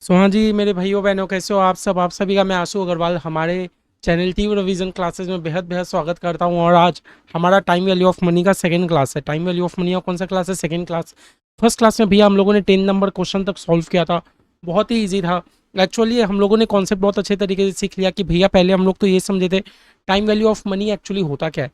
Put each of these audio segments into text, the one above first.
हाँ जी मेरे भाइयों बहनों, कैसे हो आप सभी का मैं आशु अग्रवाल हमारे चैनल टी रिवीजन क्लासेस में बेहद बेहद स्वागत करता हूं। और आज हमारा टाइम वैल्यू ऑफ मनी का सेकंड क्लास है। टाइम वैल्यू ऑफ मनी का कौन सा क्लास है? Second class. फर्स्ट क्लास में भैया हम लोगों ने 10 नंबर क्वेश्चन तक सॉल्व किया था। बहुत ही ईजी था। एक्चुअली हम लोगों ने कॉन्सेप्ट बहुत अच्छे तरीके से सीख लिया कि भैया पहले हम लोग तो ये समझे थे time value of money actually होता क्या है।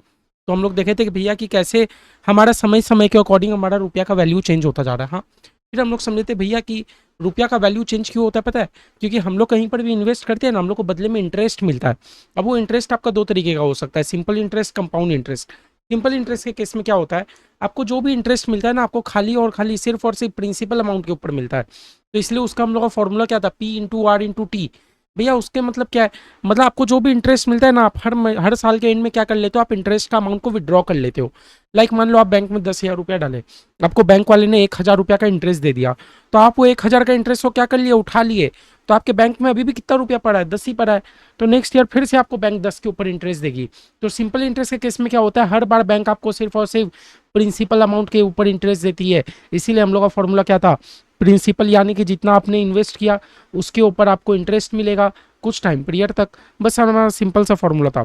तो हम लोग देखे थे कि भैया कि कैसे हमारा समय समय के अकॉर्डिंग हमारा रुपया का वैल्यू चेंज होता जा रहा है। हाँ, फिर हम लोग समझे थे भैया कि रुपया का वैल्यू चेंज क्यों होता है पता है? क्योंकि हम लोग कहीं पर भी इन्वेस्ट करते हैं ना, हम लोग को बदले में इंटरेस्ट मिलता है। अब वो इंटरेस्ट आपका दो तरीके का हो सकता है, simple interest, compound interest. Simple interest के केस में क्या होता है, आपको जो भी इंटरेस्ट मिलता है ना, आपको खाली और खाली सिर्फ और सिर्फ प्रिंसिपल अमाउंट के ऊपर मिलता है। तो इसलिए उसका हम लोग का फॉर्मूला क्या था, P/R/T। भैया उसके मतलब क्या है, मतलब आपको जो भी इंटरेस्ट मिलता है ना, आप हर साल के एंड में क्या कर लेते हो, आप इंटरेस्ट का अमाउंट को विड्रॉ कर लेते हो। लाइक मान लो आप बैंक में 10,000 रुपया डाले, आपको बैंक वाले ने 1,000 रुपया का इंटरेस्ट दे दिया, तो आप वो 1,000 का इंटरेस्ट को क्या कर लिए, उठा लिए। तो आपके बैंक में अभी भी कितना रुपया पड़ा है, 10 ही पड़ा है। तो नेक्स्ट ईयर फिर से आपको बैंक 10 के ऊपर इंटरेस्ट देगी। तो सिंपल इंटरेस्ट के केस में क्या होता है, हर बार बैंक आपको सिर्फ और सिर्फ प्रिंसिपल अमाउंट के ऊपर इंटरेस्ट देती है। इसीलिए हम लोग का फॉर्मूला क्या था, प्रिंसिपल यानी कि जितना आपने इन्वेस्ट किया उसके ऊपर आपको इंटरेस्ट मिलेगा कुछ टाइम पीरियड तक। बस हमारा सिंपल सा फॉर्मूला था।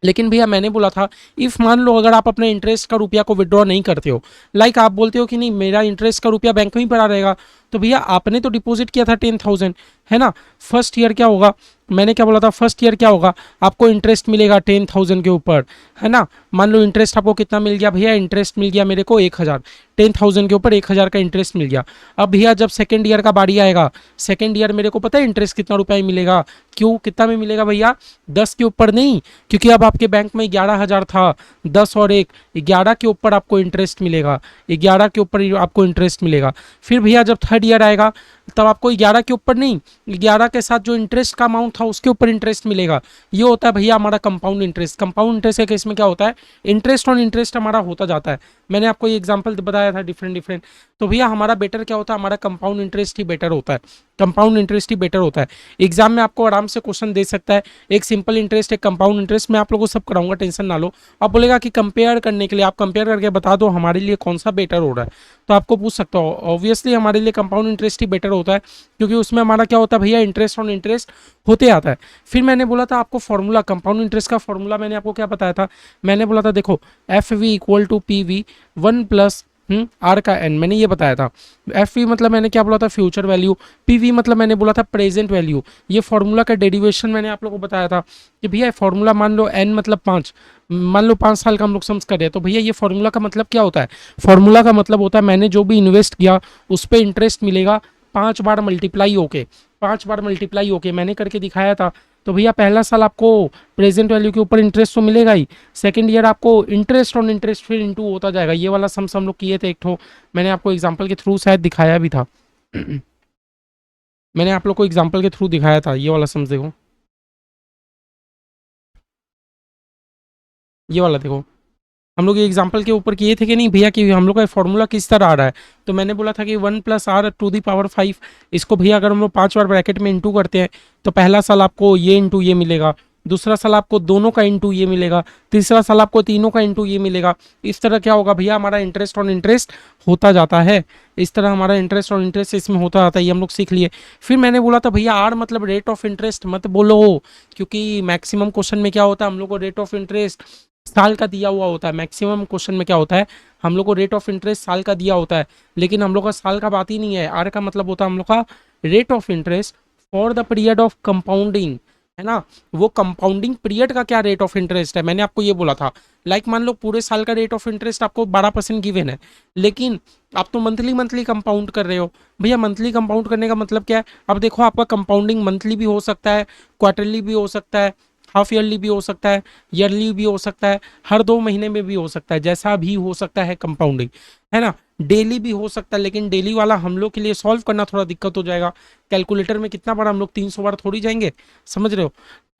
लेकिन भैया मैंने बोला था, इफ मान लो अगर आप अपने इंटरेस्ट का रुपया को विड्रॉ नहीं करते हो, लाइक आप बोलते हो कि नहीं मेरा इंटरेस्ट का रुपया बैंक में ही पड़ा रहेगा, तो भैया आपने तो डिपॉजिट किया था 10,000, है ना। फर्स्ट ईयर क्या होगा, मैंने क्या बोला था, फर्स्ट ईयर क्या होगा, आपको इंटरेस्ट मिलेगा 10,000 के ऊपर, है ना। मान लो इंटरेस्ट आपको कितना मिल गया भैया, इंटरेस्ट मिल गया मेरे को 1,000। 10,000 के ऊपर 1,000 का इंटरेस्ट मिल गया। अब भैया जब सेकेंड ईयर का बारी आएगा, सेकेंड ईयर मेरे को पता है इंटरेस्ट कितना रुपया ही मिलेगा। क्यों, कितना में मिलेगा भैया, 10 के ऊपर नहीं, क्योंकि अब आपके बैंक में 11,000 था, 10 और 1, 11 के ऊपर आपको इंटरेस्ट मिलेगा। 11 के ऊपर आपको इंटरेस्ट मिलेगा। फिर भैया जब थर्ड ईयर आएगा, तब आपको 11 के ऊपर नहीं, 11 के साथ जो इंटरेस्ट का अमाउंट था उसके ऊपर इंटरेस्ट मिलेगा। ये होता है भैया हमारा कंपाउंड इंटरेस्ट। कंपाउंड इंटरेस्ट के केस में क्या होता है, इंटरेस्ट ऑन इंटरेस्ट हमारा होता जाता है। मैंने आपको ये एग्जांपल बताया था डिफरेंट डिफरेंट। तो भैया हमारा बेटर क्या होता है, हमारा कंपाउंड इंटरेस्ट ही बेटर होता है। कंपाउंड इंटरेस्ट ही बेटर होता है। एग्जाम में आपको आराम से क्वेश्चन दे सकता है, एक सिंपल इंटरेस्ट, एक कंपाउंड इंटरेस्ट। मैं आप लोगों को सब कराऊंगा, टेंशन ना लो। आप बोलेगा कि कंपेयर करने के लिए, आप कंपेयर करके बता दो हमारे लिए कौन सा बेटर हो रहा है, तो आपको पूछ सकता हो। ऑब्वियसली हमारे लिए कंपाउंड इंटरेस्ट ही बेटर होता है, क्योंकि उसमें हमारा क्या होता है भैया, इंटरेस्ट ऑन इंटरेस्ट होते आता है। फिर मैंने बोला था आपको फॉर्मूला, कंपाउंड इंटरेस्ट का फॉर्मूला मैंने आपको क्या बताया था, मैंने बोला था देखो FV = PV 1 + आर का एन, मैंने ये बताया था। FV मतलब मैंने क्या बोला था, फ्यूचर वैल्यू। PV मतलब मैंने बोला था प्रेजेंट वैल्यू। ये फॉर्मूला का डेरिवेशन मैंने आप लोगों को बताया था कि भैया फॉर्मूला मान लो n मतलब 5, मान लो 5 साल का हम लोग समझ कर रहे हैं, तो भैया ये फॉर्मूला का मतलब क्या होता है, फॉर्मूला का मतलब होता है मैंने जो भी इन्वेस्ट किया उस पर इंटरेस्ट मिलेगा 5 बार मल्टीप्लाई होके। 5 बार मल्टीप्लाई होके मैंने करके दिखाया था। तो भैया पहला साल आपको प्रेजेंट वैल्यू के ऊपर इंटरेस्ट तो मिलेगा ही, सेकंड ईयर आपको इंटरेस्ट ऑन इंटरेस्ट फिर इंटू होता जाएगा। ये वाला सम हम लोग किए थे एक ठो, मैंने आपको एग्जांपल के थ्रू शायद दिखाया भी था। मैंने आप लोग को एग्जांपल के थ्रू दिखाया था ये वाला सम, देखो ये वाला देखो। हम लोग ये एग्जांपल के ऊपर किए थे कि नहीं भैया, कि हम लोग का फॉर्मूला किस तरह आ रहा है। तो मैंने बोला था कि 1 + R⁵ इसको भैया अगर हम लोग 5 बार ब्रैकेट में इंटू करते हैं, तो पहला साल आपको ये इंटू ये मिलेगा, दूसरा साल आपको दोनों का इंटू ये मिलेगा, तीसरा साल आपको तीनों का इंटू ये मिलेगा। इस तरह क्या होगा भैया, हमारा इंटरेस्ट ऑन इंटरेस्ट होता जाता है। इस तरह हमारा इंटरेस्ट ऑन इंटरेस्ट इसमें होता जाता है, ये हम लोग सीख लिए। फिर मैंने बोला था भैया आर मतलब रेट ऑफ इंटरेस्ट मत बोलो, क्योंकि मैक्सिमम क्वेश्चन में क्या होता है, हम लोग को रेट ऑफ इंटरेस्ट साल का दिया हुआ होता है। मैक्सिमम क्वेश्चन में क्या होता है, हम लोग को रेट ऑफ इंटरेस्ट साल का दिया होता है, लेकिन हम लोग का साल का बात ही नहीं है। आर का मतलब होता है हम लोग का rate of interest for the period of compounding, है ना। वो कंपाउंडिंग पीरियड का क्या रेट ऑफ इंटरेस्ट है, मैंने आपको ये बोला था। लाइक मान लो पूरे साल का रेट ऑफ इंटरेस्ट आपको 12% गिवन है, लेकिन आप तो मंथली मंथली कंपाउंड कर रहे हो। भैया मंथली कंपाउंड करने का मतलब क्या है, अब देखो आपका कंपाउंडिंग मंथली भी हो सकता है, क्वार्टरली भी हो सकता है, हाफ ईयरली भी हो सकता है, ईयरली भी हो सकता है, हर 2 महीने में भी हो सकता है, जैसा भी हो सकता है कंपाउंडिंग, है ना। डेली भी हो सकता है, लेकिन डेली वाला हम लोग के लिए सॉल्व करना थोड़ा दिक्कत हो जाएगा। कैलकुलेटर में कितना बार हम लोग 300 बार थोड़ी जाएंगे, समझ रहे हो।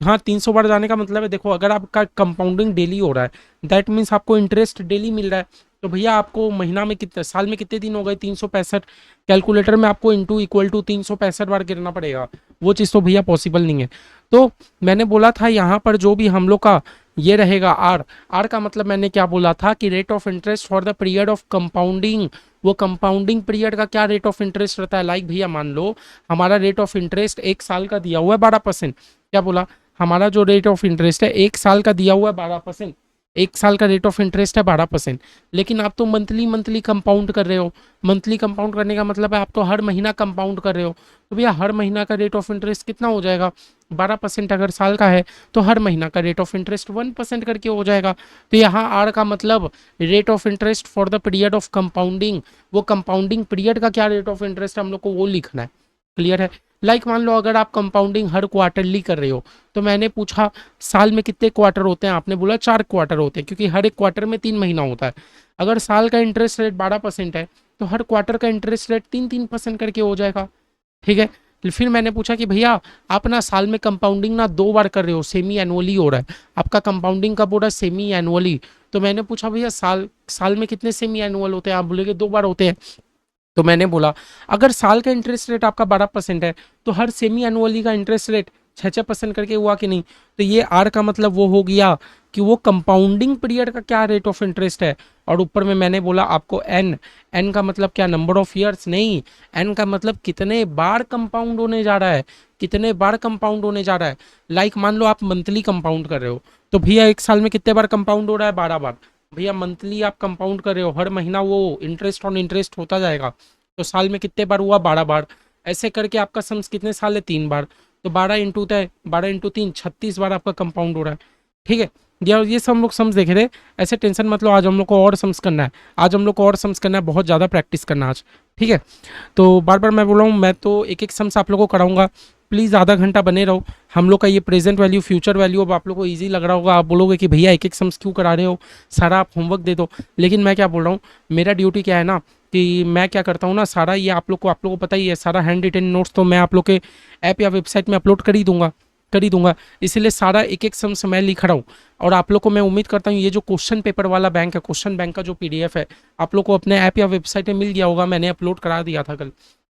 हाँ, 300 बार जाने का मतलब है, देखो अगर आपका कंपाउंडिंग डेली हो रहा है, दैट मीन्स आपको इंटरेस्ट डेली मिल रहा है। तो भैया आपको महीना में कितने, साल में कितने दिन हो गए, 365। कैलकुलेटर में आपको इंटू इक्वल टू 365 बार गिरना पड़ेगा, वो चीज़ तो भैया पॉसिबल नहीं है। तो मैंने बोला था यहाँ पर जो भी हम लोग का ये रहेगा आर, आर का मतलब मैंने क्या बोला था कि rate of interest for the period of compounding, वो कंपाउंडिंग पीरियड का क्या रेट ऑफ इंटरेस्ट रहता है। लाइक भैया मान लो हमारा रेट ऑफ इंटरेस्ट एक साल का दिया हुआ है 12%, क्या बोला, हमारा जो रेट ऑफ इंटरेस्ट है एक साल का दिया हुआ है 12%, एक साल का रेट ऑफ इंटरेस्ट है 12%। लेकिन आप तो मंथली मंथली कंपाउंड कर रहे हो, मंथली कंपाउंड करने का मतलब है आप तो हर महीना कंपाउंड कर रहे हो, तो भैया हर महीना का रेट ऑफ इंटरेस्ट कितना हो जाएगा, 12% अगर साल का है तो हर महीना का रेट ऑफ इंटरेस्ट 1% करके हो जाएगा। तो यहाँ आर का मतलब rate of interest for the period of compounding, वो कंपाउंडिंग पीरियड का क्या रेट ऑफ इंटरेस्ट है हम लोग को वो लिखना है। क्लियर है। लाइक मान लो अगर आप कंपाउंडिंग हर क्वार्टरली कर रहे हो, तो मैंने पूछा साल में कितने क्वार्टर होते हैं, आपने बोला 4 क्वार्टर होते हैं, क्योंकि हर एक क्वार्टर में 3 महीना होता है। अगर साल का इंटरेस्ट रेट 12% है तो हर क्वार्टर का इंटरेस्ट रेट 3-3% करके हो जाएगा। ठीक है। फिर मैंने पूछा कि भैया आप ना साल में कंपाउंडिंग ना 2 बार कर रहे हो, सेमी एनुअली हो रहा है, आपका कंपाउंडिंग कब हो रहा है, सेमी एनुअली। तो मैंने पूछा भैया साल साल में कितने सेमी एनुअल होते हैं, आप बोलेगे 2 बार होते हैं। तो मैंने बोला अगर साल का इंटरेस्ट रेट आपका 12% है तो हर सेमी एनुअली का इंटरेस्ट रेट 6-6% करके हुआ कि नहीं। तो ये आर का मतलब वो हो गया कि वो कंपाउंडिंग पीरियड का क्या रेट ऑफ इंटरेस्ट है। और ऊपर में मैंने बोला आपको एन, एन का मतलब क्या, नंबर ऑफ ईयर्स नहीं, एन का मतलब कितने बार कंपाउंड होने जा रहा है, कितने बार कंपाउंड होने जा रहा है। लाइक मान लो आप मंथली कंपाउंड कर रहे हो, तो भैया एक साल में कितने बार कंपाउंड हो रहा है, 12 बार। भैया मंथली आप कंपाउंड कर रहे हो, हर महीना वो इंटरेस्ट ऑन इंटरेस्ट होता जाएगा, तो साल में कितने बार हुआ, 12 बार। ऐसे करके आपका सम्स कितने साल है, 3 बार, तो 12 इंटू तय 12 इंटू 3 36 बार आपका कंपाउंड हो रहा है। ठीक है। ये सब हम लोग सम्स देखे थे। ऐसे टेंशन मत लो, आज हम लोग को और सम्स करना है, आज हम लोग को और सम्स करना है, बहुत ज़्यादा प्रैक्टिस करना है आज। ठीक है। तो बार बार मैं बोल रहा हूँ, मैं तो एक एक सम्स आप लोग को कराऊंगा, प्लीज़ आधा घंटा बने रहो। हम लोग का ये प्रेजेंट वैल्यू फ्यूचर वैल्यू अब आप लोग को ईजी लग रहा होगा, आप बोलोगे कि भैया एक एक सम्स क्यों करा रहे हो, सारा आप होमवर्क दे दो। लेकिन मैं क्या बोल रहा हूँ, मेरा ड्यूटी क्या है ना कि मैं क्या करता हूँ ना, सारा ये आप लोग को पता ही है, सारा हैंड रिटन नोट्स तो मैं आप लोग के ऐप या वेबसाइट में अपलोड कर ही दूंगा। इसीलिए सारा एक एक सम्स मैं लिख रहा हूँ। और आप लोग को मैं उम्मीद करता हूँ ये जो क्वेश्चन पेपर वाला बैंक है, क्वेश्चन बैंक का जो पीडीएफ है आप लोग को अपने ऐप या वेबसाइट में मिल गया होगा, मैंने अपलोड करा दिया था कल।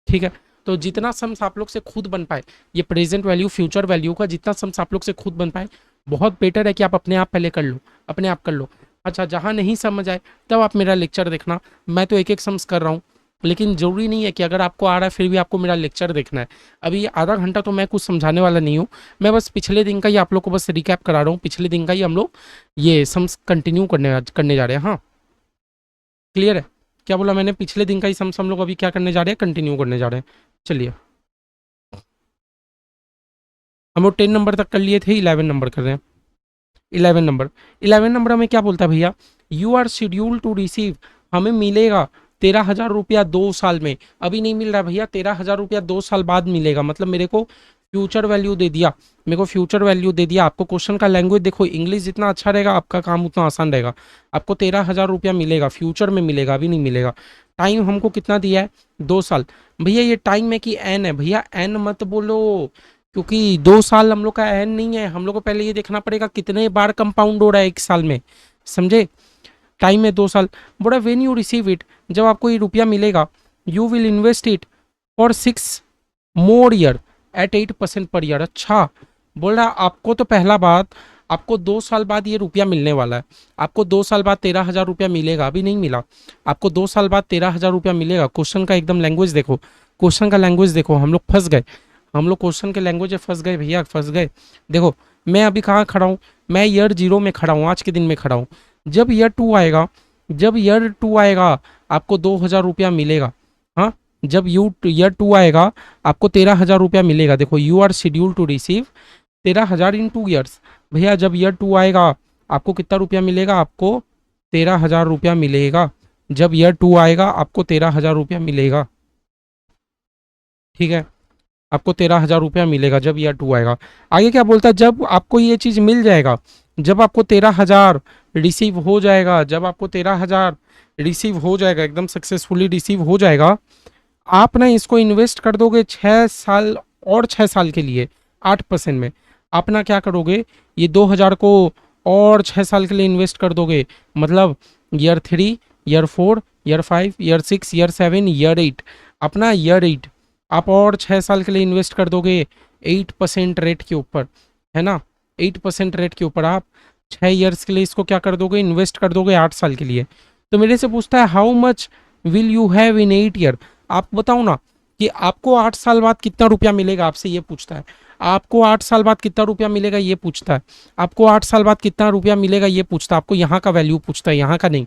ठीक है। तो जितना सम्स आप लोग से खुद बन पाए, ये प्रेजेंट वैल्यू फ्यूचर वैल्यू का जितना सम्स आप लोग से खुद बन पाए, बहुत बेटर है कि आप अपने आप पहले कर लो, अपने आप कर लो। अच्छा, जहाँ नहीं समझ आए तब आप मेरा लेक्चर देखना, मैं तो एक एक सम्स कर रहा हूँ। लेकिन ज़रूरी नहीं है कि अगर आपको आ रहा है फिर भी आपको मेरा लेक्चर देखना है। अभी आधा घंटा तो मैं कुछ समझाने वाला नहीं हूँ, मैं बस पिछले दिन का ही आप लोग को बस रिकैप करा रहा हूँ, पिछले दिन का ही हम लोग ये सम्स कंटिन्यू करने जा रहे हैं। हाँ, क्लियर है। क्या बोला मैंने, पिछले दिन का ही सम्स हम लोग अभी क्या करने जा रहे हैं, कंटिन्यू करने जा रहे हैं। चलिए, हम लोग 10 नंबर तक कर लिए थे, 11 नंबर कर रहे हैं। 11 नंबर हमें क्या बोलता है भैया, you are schedule to receive, हमें मिलेगा 13,000 रुपया 2 साल में। अभी नहीं मिल रहा भैया, 13,000 रुपया 2 साल बाद मिलेगा। मतलब मेरे को फ्यूचर वैल्यू दे दिया, मेरे को फ्यूचर वैल्यू दे दिया। आपको क्वेश्चन का लैंग्वेज देखो, इंग्लिश जितना अच्छा रहेगा आपका काम उतना आसान रहेगा। आपको 13,000 रुपया मिलेगा, फ्यूचर में मिलेगा, अभी नहीं मिलेगा। टाइम हमको कितना दिया है, 2 साल। भैया ये टाइम में कि एन है, भैया एन मत बोलो, क्योंकि 2 साल हम लोग का एन नहीं है, हम लोग को पहले ये देखना पड़ेगा कितने बार कंपाउंड हो रहा है एक साल में, समझे। टाइम में 2 साल। बोला वेन यू रिसीव इट, जब आपको ये रुपया मिलेगा, you will invest it for 6 more year at 8% per year. अच्छा, बोल रहा आपको तो पहला बात, आपको 2 साल बाद ये रुपया मिलने वाला है, आपको 2 साल बाद 13,000 रुपया मिलेगा, अभी नहीं मिला, आपको 2 साल बाद 13,000 रुपया मिलेगा। क्वेश्चन का एकदम लैंग्वेज देखो, क्वेश्चन का लैंग्वेज देखो, हम लोग फंस गए, हम लोग क्वेश्चन के लैंग्वेज में फंस गए भैया, फंस गए। देखो मैं अभी कहाँ खड़ा हूँ, मैं ईयर 0 में खड़ा हूँ, आज के दिन में खड़ा हूँ। जब ईयर 2 आएगा, जब ईयर 2 आएगा आपको 2,000 रुपया मिलेगा। हाँ, जब ईयर 2 आएगा आपको 13,000 रुपया मिलेगा। देखो you are schedule to receive 13,000 in 2 years. भैया जब ईयर 2 आएगा आपको कितना रुपया मिलेगा, आपको 13,000 रुपया मिलेगा। जब ईयर 2 आएगा आपको 13,000 रुपया मिलेगा। ठीक है, आपको 13,000 रुपया मिलेगा जब ईयर 2 आएगा। आगे क्या बोलता है, जब आपको ये चीज़ मिल जाएगा, जब आपको 13,000 रिसीव हो जाएगा, जब आपको 13,000 रिसीव हो जाएगा, एकदम सक्सेसफुली रिसीव हो जाएगा, आप ना इसको इन्वेस्ट कर दोगे 6 साल, और 6 साल के लिए 8% में। आप ना क्या करोगे, ये 2,000 को और 6 साल के लिए इन्वेस्ट कर दोगे, मतलब year 3, year 4, year 5, year 6, year 7, year 8। अपना ईयर 8 आप और 6 साल के लिए इन्वेस्ट कर दोगे 8% रेट के ऊपर, है ना। 8% रेट के ऊपर आप 6 ईयर्स के लिए इसको क्या कर दोगे, इन्वेस्ट कर दोगे 8 साल के लिए। तो मेरे से पूछता है how much will you have in 8 year. आप बताओ ना कि आपको 8 साल बाद कितना रुपया मिलेगा, आपसे ये पूछता है। आपको 8 साल बाद कितना रुपया मिलेगा ये पूछता है। आपको 8 साल बाद कितना रुपया मिलेगा ये पूछता है। आपको यहाँ का वैल्यू पूछता है, यहाँ का नहीं,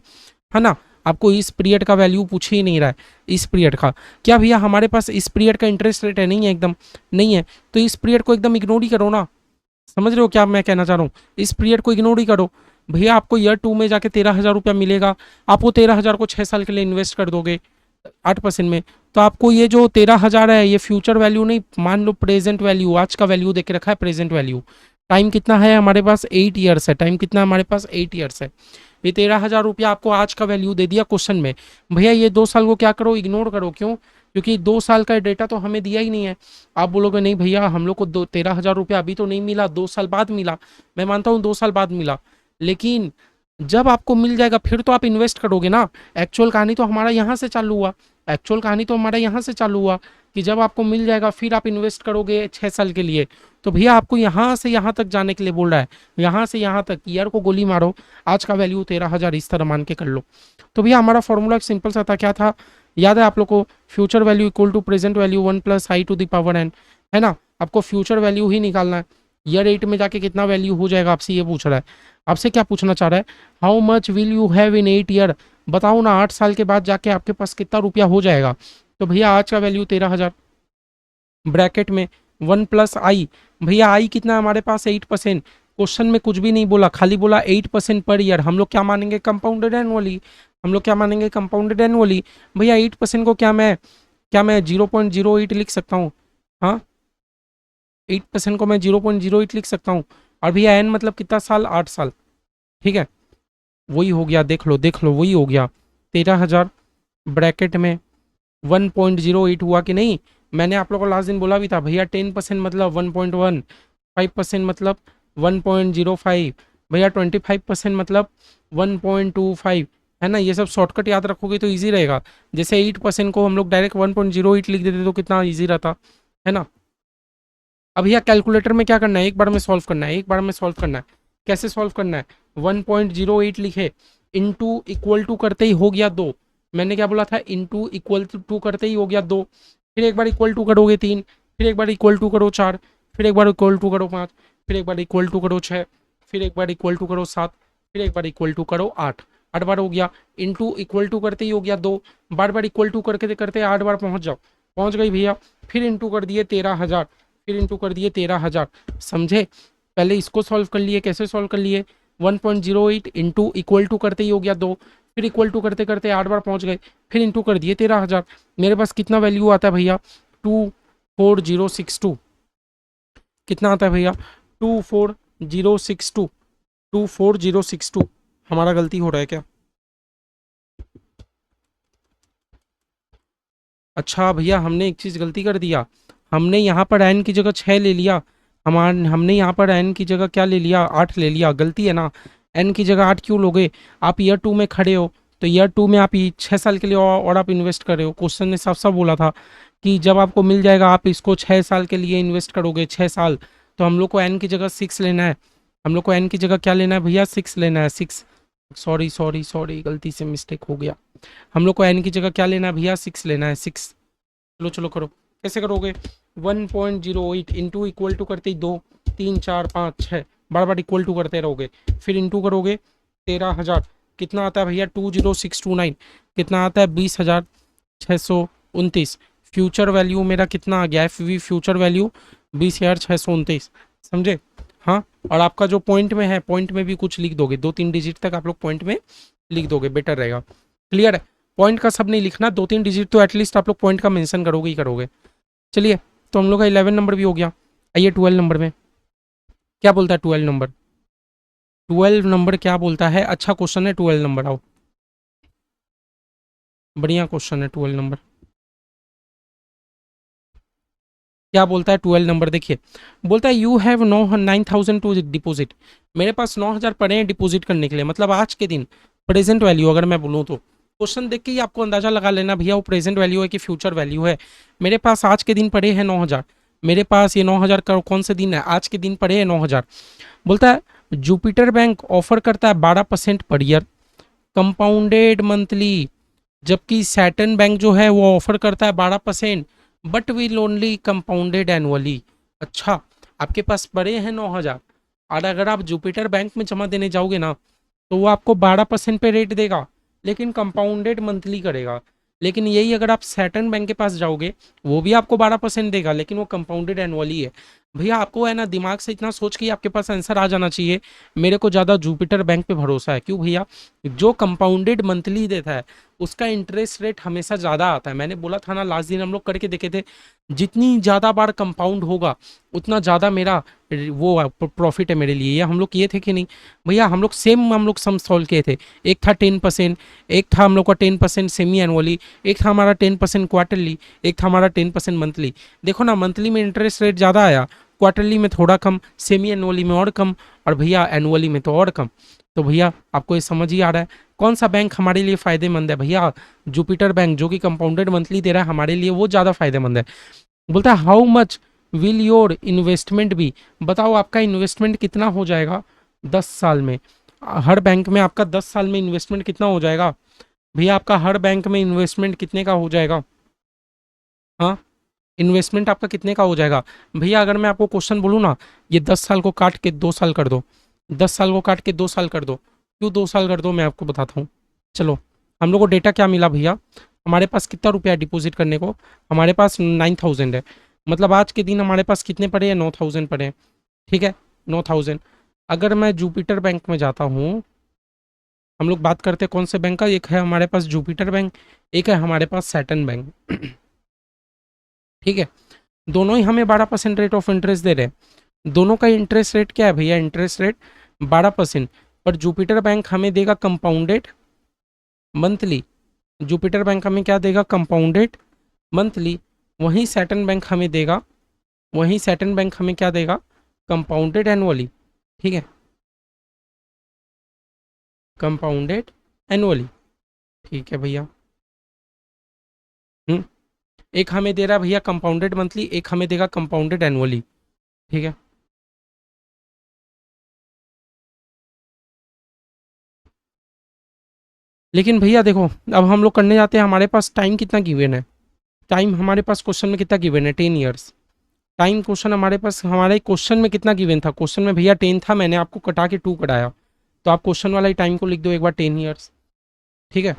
है ना। आपको इस पीरियड का वैल्यू पूछ ही नहीं रहा है, इस पीरियड का। क्या भैया हमारे पास इस पीरियड का इंटरेस्ट रेट है, नहीं है, एकदम नहीं है। तो इस पीरियड को एकदम इग्नोर ही करो ना। समझ रहे हो क्या मैं कहना चाह रहा हूँ, इस पीरियड को इग्नोर ही करो। भैया आपको ईयर 2 में जाके 13,000 रुपया मिलेगा, आप वो 13,000 को 6 साल के लिए इन्वेस्ट कर दोगे 8% में। तो आपको ये जो 13,000 है ये फ्यूचर वैल्यू नहीं, मान लो प्रेजेंट वैल्यू, आज का वैल्यू देके रखा है, प्रेजेंट वैल्यू। टाइम कितना है हमारे पास, 8 ईयर्स है। टाइम कितना हमारे पास, 8 ईयर्स है। ये 13,000 रुपया आपको आज का वैल्यू दे दिया क्वेश्चन में। भैया ये 2 साल को क्या करो, इग्नोर करो। क्यों? क्योंकि 2 साल का डेटा तो हमें दिया ही नहीं है। आप बोलोगे नहीं भैया हम लोग को 13,000 रुपया अभी तो नहीं मिला, 2 साल बाद मिला। मैं मानता हूँ 2 साल बाद मिला, लेकिन जब आपको मिल जाएगा फिर तो आप इन्वेस्ट करोगे ना। एक्चुअल कहानी तो हमारा यहाँ से चालू हुआ, एक्चुअल कहानी तो हमारा यहाँ से चालू हुआ कि जब आपको मिल जाएगा फिर आप इन्वेस्ट करोगे 6 साल के लिए। तो भैया आपको यहाँ से यहाँ तक जाने के लिए बोल रहा है, यहाँ से यहाँ तक ईयर को गोली मारो, आज का वैल्यू 13,000 इस तरह मान के कर लो। तो भैया हमारा फॉर्मूला सिंपल सा था, क्या था याद है आप लोग को, future value equal to present value 1 + i⁻n, है ना। आपको फ्यूचर वैल्यू ही निकालना है। ईयर 8 में जाके कितना वैल्यू हो जाएगा आपसे ये पूछ रहा है। आपसे क्या पूछना चाह रहा है, how much will you have in 8 year. बताओ ना 8 साल के बाद जाके आपके पास कितना रुपया हो जाएगा। तो भैया आज का वैल्यू 13,000, ब्रैकेट में 1 + i। भैया आई कितना हमारे पास, 8%। क्वेश्चन में कुछ भी नहीं बोला, खाली बोला 8% पर ईयर। हम लोग क्या मानेंगे, कंपाउंडेड एनुअली। हम लोग क्या मानेंगे, कंपाउंडेड एनुअली। भैया 8% को क्या मैं 0.08 लिख सकता हूँ। हाँ 8% को मैं 0.08 लिख सकता हूँ। और भैया एन मतलब कितना साल, 8 साल, ठीक है। वही हो गया, देख लो वही हो गया 13,000, ब्रैकेट में 1.08 हुआ कि नहीं। मैंने आप लोगों को लास्ट दिन बोला भी था भैया 10% मतलब 1.1, 5% मतलब 1.05, भैया 25% मतलब 1.25, है ना। ये सब शॉर्टकट याद रखोगे तो इजी रहेगा। जैसे 8% को हम लोग डायरेक्ट 1.08 लिख देते तो कितना इजी रहता, है ना। अब भैया कैलकुलेटर में क्या करना है, एक बार में सॉल्व करना है, एक बार में सॉल्व करना है। कैसे सॉल्व करना है, 1.08 लिखे, इनटू इक्वल टू करते ही हो गया 2। मैंने क्या बोला था, इनटू इक्वल टू करते ही हो गया 2। फिर एक बार इक्वल टू करोगे 3, फिर एक बार इक्वल टू करो 4, फिर एक बार इक्वल टू करो 5, फिर एक बार इक्वल टू करो 6, फिर एक बार इक्वल टू करो 7, फिर एक बार इक्वल टू करो 8। 8 बार हो गया, इनटू इक्वल टू करते ही हो गया 2, बार बार इक्वल टू करके करते 8 बार पहुंच जाओ, पहुंच गई भैया। फिर इंटू कर दिए 13,000, फिर इंटू कर दिए 13,000। समझे, पहले इसको सॉल्व कर लिए, कैसे सॉल्व कर लिए, 1.08 इंटू इक्वल टू करते ही हो गया 2, फिर इक्वल टू करते करते 8 बार पहुंच गए, फिर इंटू कर दिए 13,000। मेरे पास कितना वैल्यू आता है भैया, 24062। कितना आता है भैया, 24062, 24062। हमारा गलती हो रहा है क्या? अच्छा भैया हमने एक चीज़ गलती कर दिया, हमने यहाँ पर एन की जगह 6 ले लिया। हमने यहाँ पर एन की जगह क्या ले लिया, 8 ले लिया। गलती है ना, एन की जगह 8 क्यों लोगे? आप ईयर 2 में खड़े हो, तो ईयर 2 में आप 6 साल के लिए और आप इन्वेस्ट कर रहे हो। क्वेश्चन ने साफ साफ बोला था कि जब आपको मिल जाएगा आप इसको 6 साल के लिए इन्वेस्ट करोगे, 6 साल। तो हम लोग को एन की जगह 6 लेना है। हम लोग को एन की जगह क्या लेना है भैया, 6 लेना है, 6। सॉरी सॉरी सॉरी, गलती से मिस्टेक हो गया। हम लोग को एन की जगह क्या लेना है भैया, 6 लेना है, 6। चलो चलो करो, कैसे करोगे, 1.08 इंटू इक्वल टू करते ही 2, 3, 4, 5, 6 बार बार इक्वल टू करते रहोगे, फिर इंटू करोगे 13,000। कितना आता है भैया, 20629। कितना आता है, 20,629। फ्यूचर वैल्यू मेरा कितना आ गया, एफ फ्यूचर वैल्यू 20,629। समझे, हाँ। और आपका जो पॉइंट में है, पॉइंट में भी कुछ लिख दोगे, 2-3 डिजिट तक आप लोग पॉइंट में लिख दोगे, बेटर रहेगा। क्लियर है, पॉइंट का सब नहीं लिखना, 2-3 डिजिट तो एटलीस्ट आप लोग पॉइंट का मेंशन करोगे ही करोगे। चलिए, तो हम लोग का 11 नंबर भी हो गया। आइए 12 नंबर में क्या बोलता है, 12 नंबर, 12 नंबर क्या बोलता है। अच्छा क्वेश्चन है 12 नंबर, आओ बढ़िया क्वेश्चन है 12 नंबर। क्या बोलता है 12 नंबर, देखिए बोलता है यू हैव 9,000 टू डिपॉजिट। मेरे पास 9,000 पड़े हैं डिपॉजिट करने के लिए, मतलब आज के दिन प्रेजेंट वैल्यू अगर मैं बोलूँ तो क्वेश्चन देख के ही आपको अंदाजा लगा लेना भैया वो प्रेजेंट वैल्यू है कि फ्यूचर वैल्यू है। मेरे पास आज के दिन पड़े हैं 9,000, मेरे पास ये 9,000 का कौन से दिन है, आज के दिन पड़े हैं 9,000। बोलता है जुपिटर बैंक ऑफर करता है 12% पर ईयर कंपाउंडेड मंथली, जबकि सैटर्न बैंक जो है वो ऑफर करता है 12% but will only compounded annually. अच्छा, आपके पास पड़े हैं 9,000 और अगर आप जुपिटर बैंक में जमा देने जाओगे ना तो वो आपको 12% पे रेट देगा लेकिन कंपाउंडेड मंथली करेगा। लेकिन यही अगर आप सैटर्न बैंक के पास जाओगे वो भी आपको 12% देगा लेकिन वो कंपाउंडेड एनुअली है। भैया आपको है ना दिमाग से इतना सोच के ही आपके पास आंसर आ जाना चाहिए। मेरे को ज़्यादा जुपिटर बैंक पे भरोसा है। क्यों भैया? जो कंपाउंडेड मंथली देता है उसका इंटरेस्ट रेट हमेशा ज़्यादा आता है। मैंने बोला था ना लास्ट दिन हम लोग करके देखे थे, जितनी ज़्यादा बार कंपाउंड होगा उतना ज़्यादा मेरा वो प्रॉफिट है मेरे लिए। ये हम लोग किए थे कि नहीं भैया? हम लोग सेम हम लोग सम सॉल्व किए थे। एक था 10%, एक था हम लोग का 10% सेमी एनुअली, एक था हमारा 10% क्वार्टरली, एक था हमारा 10% मंथली। देखो ना मंथली में इंटरेस्ट रेट ज़्यादा आया, क्वार्टरली में थोड़ा कम, सेमी एनुअली में और कम, और भैया एनुअली में तो और कम। तो भैया आपको ये समझ ही आ रहा है कौन सा बैंक हमारे लिए फ़ायदेमंद है? भैया जुपिटर बैंक जो कि कंपाउंडेड मंथली दे रहा है हमारे लिए वो ज़्यादा फायदेमंद है। बोलता है how much will your investment be, बताओ आपका इन्वेस्टमेंट कितना हो जाएगा 10 साल में। हर बैंक में आपका 10 साल में इन्वेस्टमेंट कितना हो जाएगा भैया? आपका हर बैंक में इन्वेस्टमेंट कितने का हो जाएगा? हाँ, इन्वेस्टमेंट आपका कितने का हो जाएगा भैया? अगर मैं आपको क्वेश्चन बोलूँ ना ये 10 साल को काट के 2 साल कर दो, 10 साल को काट के 2 साल कर दो, क्यों 2 साल कर दो मैं आपको बताता हूँ। चलो, हम लोग को डेटा क्या मिला भैया? हमारे पास कितना रुपया डिपॉजिट करने को? हमारे पास 9,000 है। मतलब आज के दिन हमारे पास कितने पड़े हैं? 9,000 पड़े हैं। ठीक है, 9,000। अगर मैं जुपिटर बैंक में जाता हूँ, हम लोग बात करते हैं कौन से बैंक का, एक है हमारे पास जुपिटर बैंक, एक है हमारे पास सैटर्न बैंक। ठीक है, दोनों ही हमें 12% रेट ऑफ इंटरेस्ट दे रहे हैं। दोनों का इंटरेस्ट रेट क्या है भैया? इंटरेस्ट रेट 12%, पर जुपिटर बैंक हमें देगा कंपाउंडेड मंथली। जुपिटर बैंक हमें क्या देगा? Compounded monthly. वहीं सैटर्न बैंक हमें देगा, वहीं सैटर्न बैंक हमें क्या देगा? Compounded annually. ठीक है, कंपाउंडेड एनुअली। ठीक है भैया। एक हमें दे रहा है भैया कंपाउंडेड मंथली, एक हमें देगा कंपाउंडेड एनुअली। ठीक है, लेकिन भैया देखो अब हम लोग करने जाते हैं, हमारे पास टाइम कितना गिवन है? टाइम हमारे पास क्वेश्चन में कितना गिवन है? 10 ईयर्स। टाइम क्वेश्चन हमारे पास, हमारे क्वेश्चन में कितना गिवन था? क्वेश्चन में भैया 10 था, मैंने आपको कटा के 2 कराया। तो आप क्वेश्चन वाला ही टाइम को लिख दो एक बार, 10 ईयर्स। ठीक है,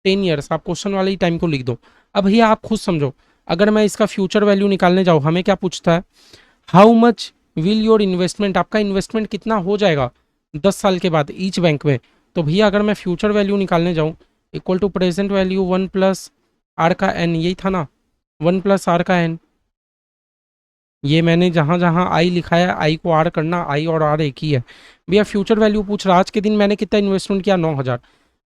10 ईयर्स आप क्वेश्चन वाले ही टाइम को लिख दो। अब भैया आप खुद समझो, अगर मैं इसका फ्यूचर वैल्यू निकालने जाऊँ, हमें क्या पूछता है? How much will your investment, आपका इन्वेस्टमेंट कितना हो जाएगा 10 साल के बाद ईच बैंक में। तो भैया अगर मैं फ्यूचर वैल्यू निकालने जाऊँ, equal to present value 1+r का n, यही था ना, 1+r का n। ये मैंने जहाँ जहाँ आई लिखा है आई को आर करना, आई और आर एक ही है। भैया फ्यूचर वैल्यू पूछ रहा, आज के दिन मैंने कितना इन्वेस्टमेंट किया? 9,000।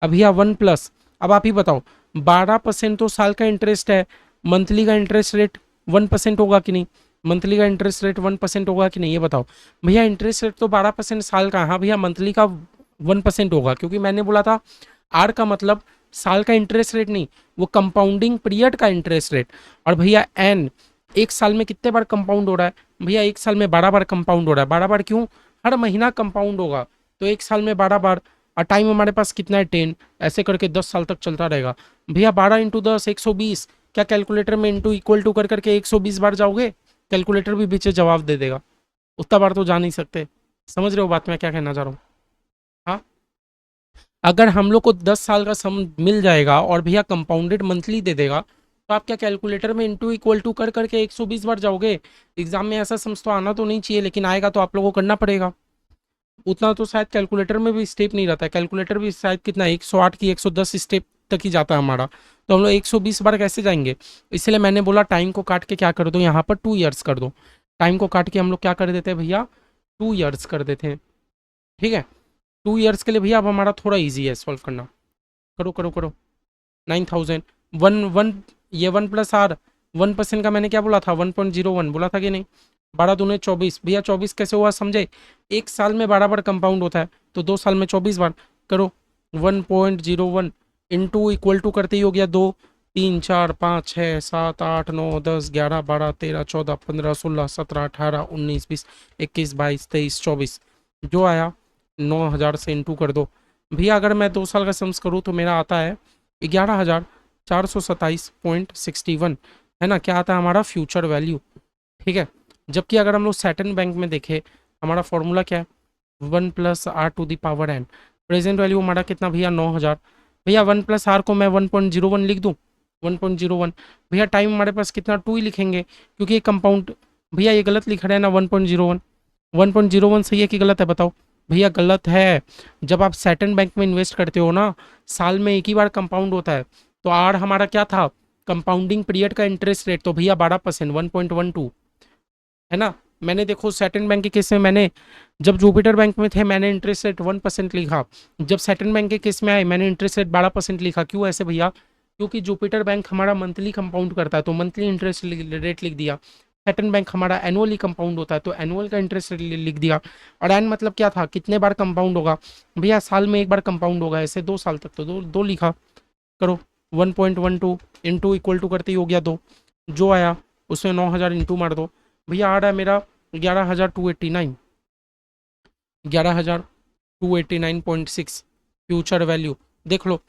अब भैया 1+, अब आप ही बताओ 12% तो साल का इंटरेस्ट है, मंथली का इंटरेस्ट रेट 1% होगा कि नहीं? मंथली का इंटरेस्ट रेट 1% होगा कि नहीं, ये बताओ भैया। इंटरेस्ट रेट तो 12% साल का, हाँ भैया मंथली का 1% होगा, क्योंकि मैंने बोला था आर का मतलब साल का इंटरेस्ट रेट नहीं, वो कंपाउंडिंग पीरियड का इंटरेस्ट रेट। और भैया एन, एक साल में कितने बार कंपाउंड हो रहा है भैया? एक साल में 12 बार कंपाउंड हो रहा है। 12 बार क्यों? हर महीना कंपाउंड होगा, तो एक साल में 12 बार। और टाइम हमारे पास कितना है? 10। ऐसे करके 10 साल तक चलता रहेगा भैया। 12 × 10 120। क्या कैलकुलेटर में इंटू इक्वल टू कर करके 120 बार जाओगे? कैलकुलेटर भी पीछे जवाब दे देगा, उतना बार तो जा नहीं सकते। समझ रहे हो बात मैं क्या कहना चाह रहा हूँ? हाँ, अगर हम लोग को 10 साल का सम मिल जाएगा और भैया कंपाउंडेड मंथली दे देगा, तो आप क्या कैलकुलेटर में इंटू इक्वल टू कर करके 120 बार जाओगे? एग्जाम में ऐसा सम्स तो आना तो नहीं चाहिए, लेकिन आएगा तो आप लोगों को करना पड़ेगा। उतना तो शायद कैलकुलेटर में भी स्टेप नहीं रहता है। कैलकुलेटर भी शायद कितना 108 की 110 स्टेप तक ही जाता है हमारा, तो हम लोग 120 बार कैसे जाएंगे? इसलिए मैंने बोला टाइम को काट के क्या कर दो, यहाँ पर 2 ईयर्स कर दो। टाइम को काट के हम लोग क्या कर देते हैं भैया? 2 ईयर्स कर देते हैं। ठीक है, 2 ईयर्स के लिए भैया अब हमारा थोड़ा ईजी है सॉल्व करना। करो करो करो। 9,000 वन वन, ये 1+r, 1% का मैंने क्या बोला था? 1.01 बोला था कि नहीं? 12×2 = 24 भैया। 24 कैसे हुआ समझे? एक साल में 12 बार कंपाउंड होता है, तो 2 साल में 24 बार। करो 1.01 इंटू इक्वल टू करते ही हो गया 2, 3, 4, 5, 6, 7, 8, 9, 10, 11, 12, 13, 14, 15, 16, 17, 18, 19, 20, 21, 22, 23, 24, जो आया 9,000 से इंटू कर दो भैया। अगर मैं 2 साल का सम्स करूँ तो मेरा आता है 11,427.61, है ना, क्या आता है हमारा फ्यूचर वैल्यू। ठीक है, जबकि अगर हम लोग सैटर्न बैंक में देखें, हमारा फॉर्मूला क्या है, 1+r⁴n। प्रेजेंट वैल्यू हमारा कितना भैया, 9,000। भैया 1+r को मैं 1.01 लिख दूं, 1.01। भैया टाइम हमारे पास कितना, 2 ही लिखेंगे क्योंकि ये कंपाउंड। भैया ये गलत लिख रहे हैं ना 1.01, 1.01 सही है कि गलत है बताओ। भैया गलत है। जब आप सैटर्न बैंक में इन्वेस्ट करते हो ना, साल में एक ही बार कंपाउंड होता है। तो आर हमारा क्या था, कंपाउंडिंग पीरियड का इंटरेस्ट रेट, तो भैया 12%, 1.12, है ना। मैंने देखो सैटर्न बैंक के केस में, मैंने जब जुपिटर बैंक में थे मैंने इंटरेस्ट रेट 1% लिखा, जब सैटर्न बैंक के केस में आए मैंने इंटरेस्ट रेट 12% लिखा। क्यों ऐसे भैया, क्योंकि जुपिटर बैंक हमारा मंथली कंपाउंड करता है तो मंथली इंटरेस्ट रेट लिख दिया। सैटर्न बैंक हमारा एनुअली कंपाउंड होता है तो एनुअल का इंटरेस्ट रेट लिख दिया। और एन मतलब क्या था, कितने बार कंपाउंड होगा, भैया साल में एक बार कंपाउंड होगा, ऐसे 2 साल तक तो दो दो लिखा। करो 1.12 इंटू इक्वल टू करते ही हो गया 2, जो आया उसमें 9,000 इंटू मार दो भैया, आ रहा है मेरा 11,289, 11,289.6 फ्यूचर वैल्यू। देख लो,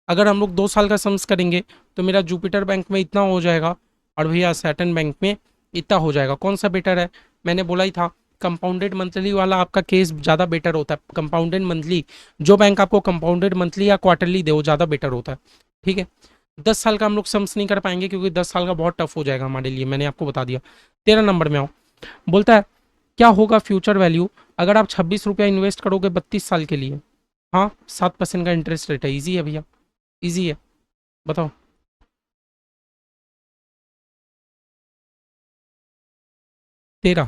अगर हम लोग 2 साल का सम्स करेंगे तो मेरा जुपिटर बैंक में इतना हो जाएगा और भैया सैटर्न बैंक में इतना हो जाएगा। कौन सा बेटर है, मैंने बोला ही था कंपाउंडेड मंथली वाला आपका केस ज़्यादा बेटर होता है। कंपाउंडेड मंथली, जो बैंक आपको कंपाउंडेड मंथली या क्वार्टरली दे वो ज़्यादा बेटर होता है। ठीक है, 10 साल का हम लोग सम्स नहीं कर पाएंगे क्योंकि 10 साल का बहुत टफ हो जाएगा हमारे लिए, मैंने आपको बता दिया। 13 नंबर में आओ, बोलता है क्या होगा फ्यूचर वैल्यू अगर आप 26 रुपया इन्वेस्ट करोगे 32 साल के लिए। हाँ 7% का इंटरेस्ट रेट है, ईजी है भैया, ईजी है, बताओ। 13,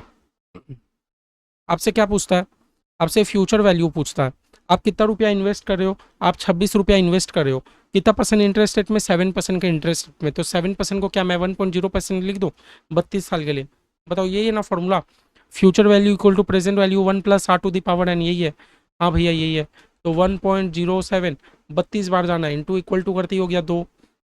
आपसे क्या पूछता है, आपसे फ्यूचर वैल्यू पूछता है। आप कितना रुपया इन्वेस्ट कर रहे हो, आप 26 रुपया इन्वेस्ट कर रहे हो, कितना परसेंट इंटरेस्ट रेट में, 7% के इंटरेस्ट रेट में। तो 7% को क्या मैं 1.0% लिख दूँ 32 साल के लिए, बताओ। यही है ना formula, future value equal to present value 1+r⁴n, यही है। हाँ भैया यही है। तो 1.07 32 बार जाना है, इंटू इक्वल टू करते ही हो गया 2,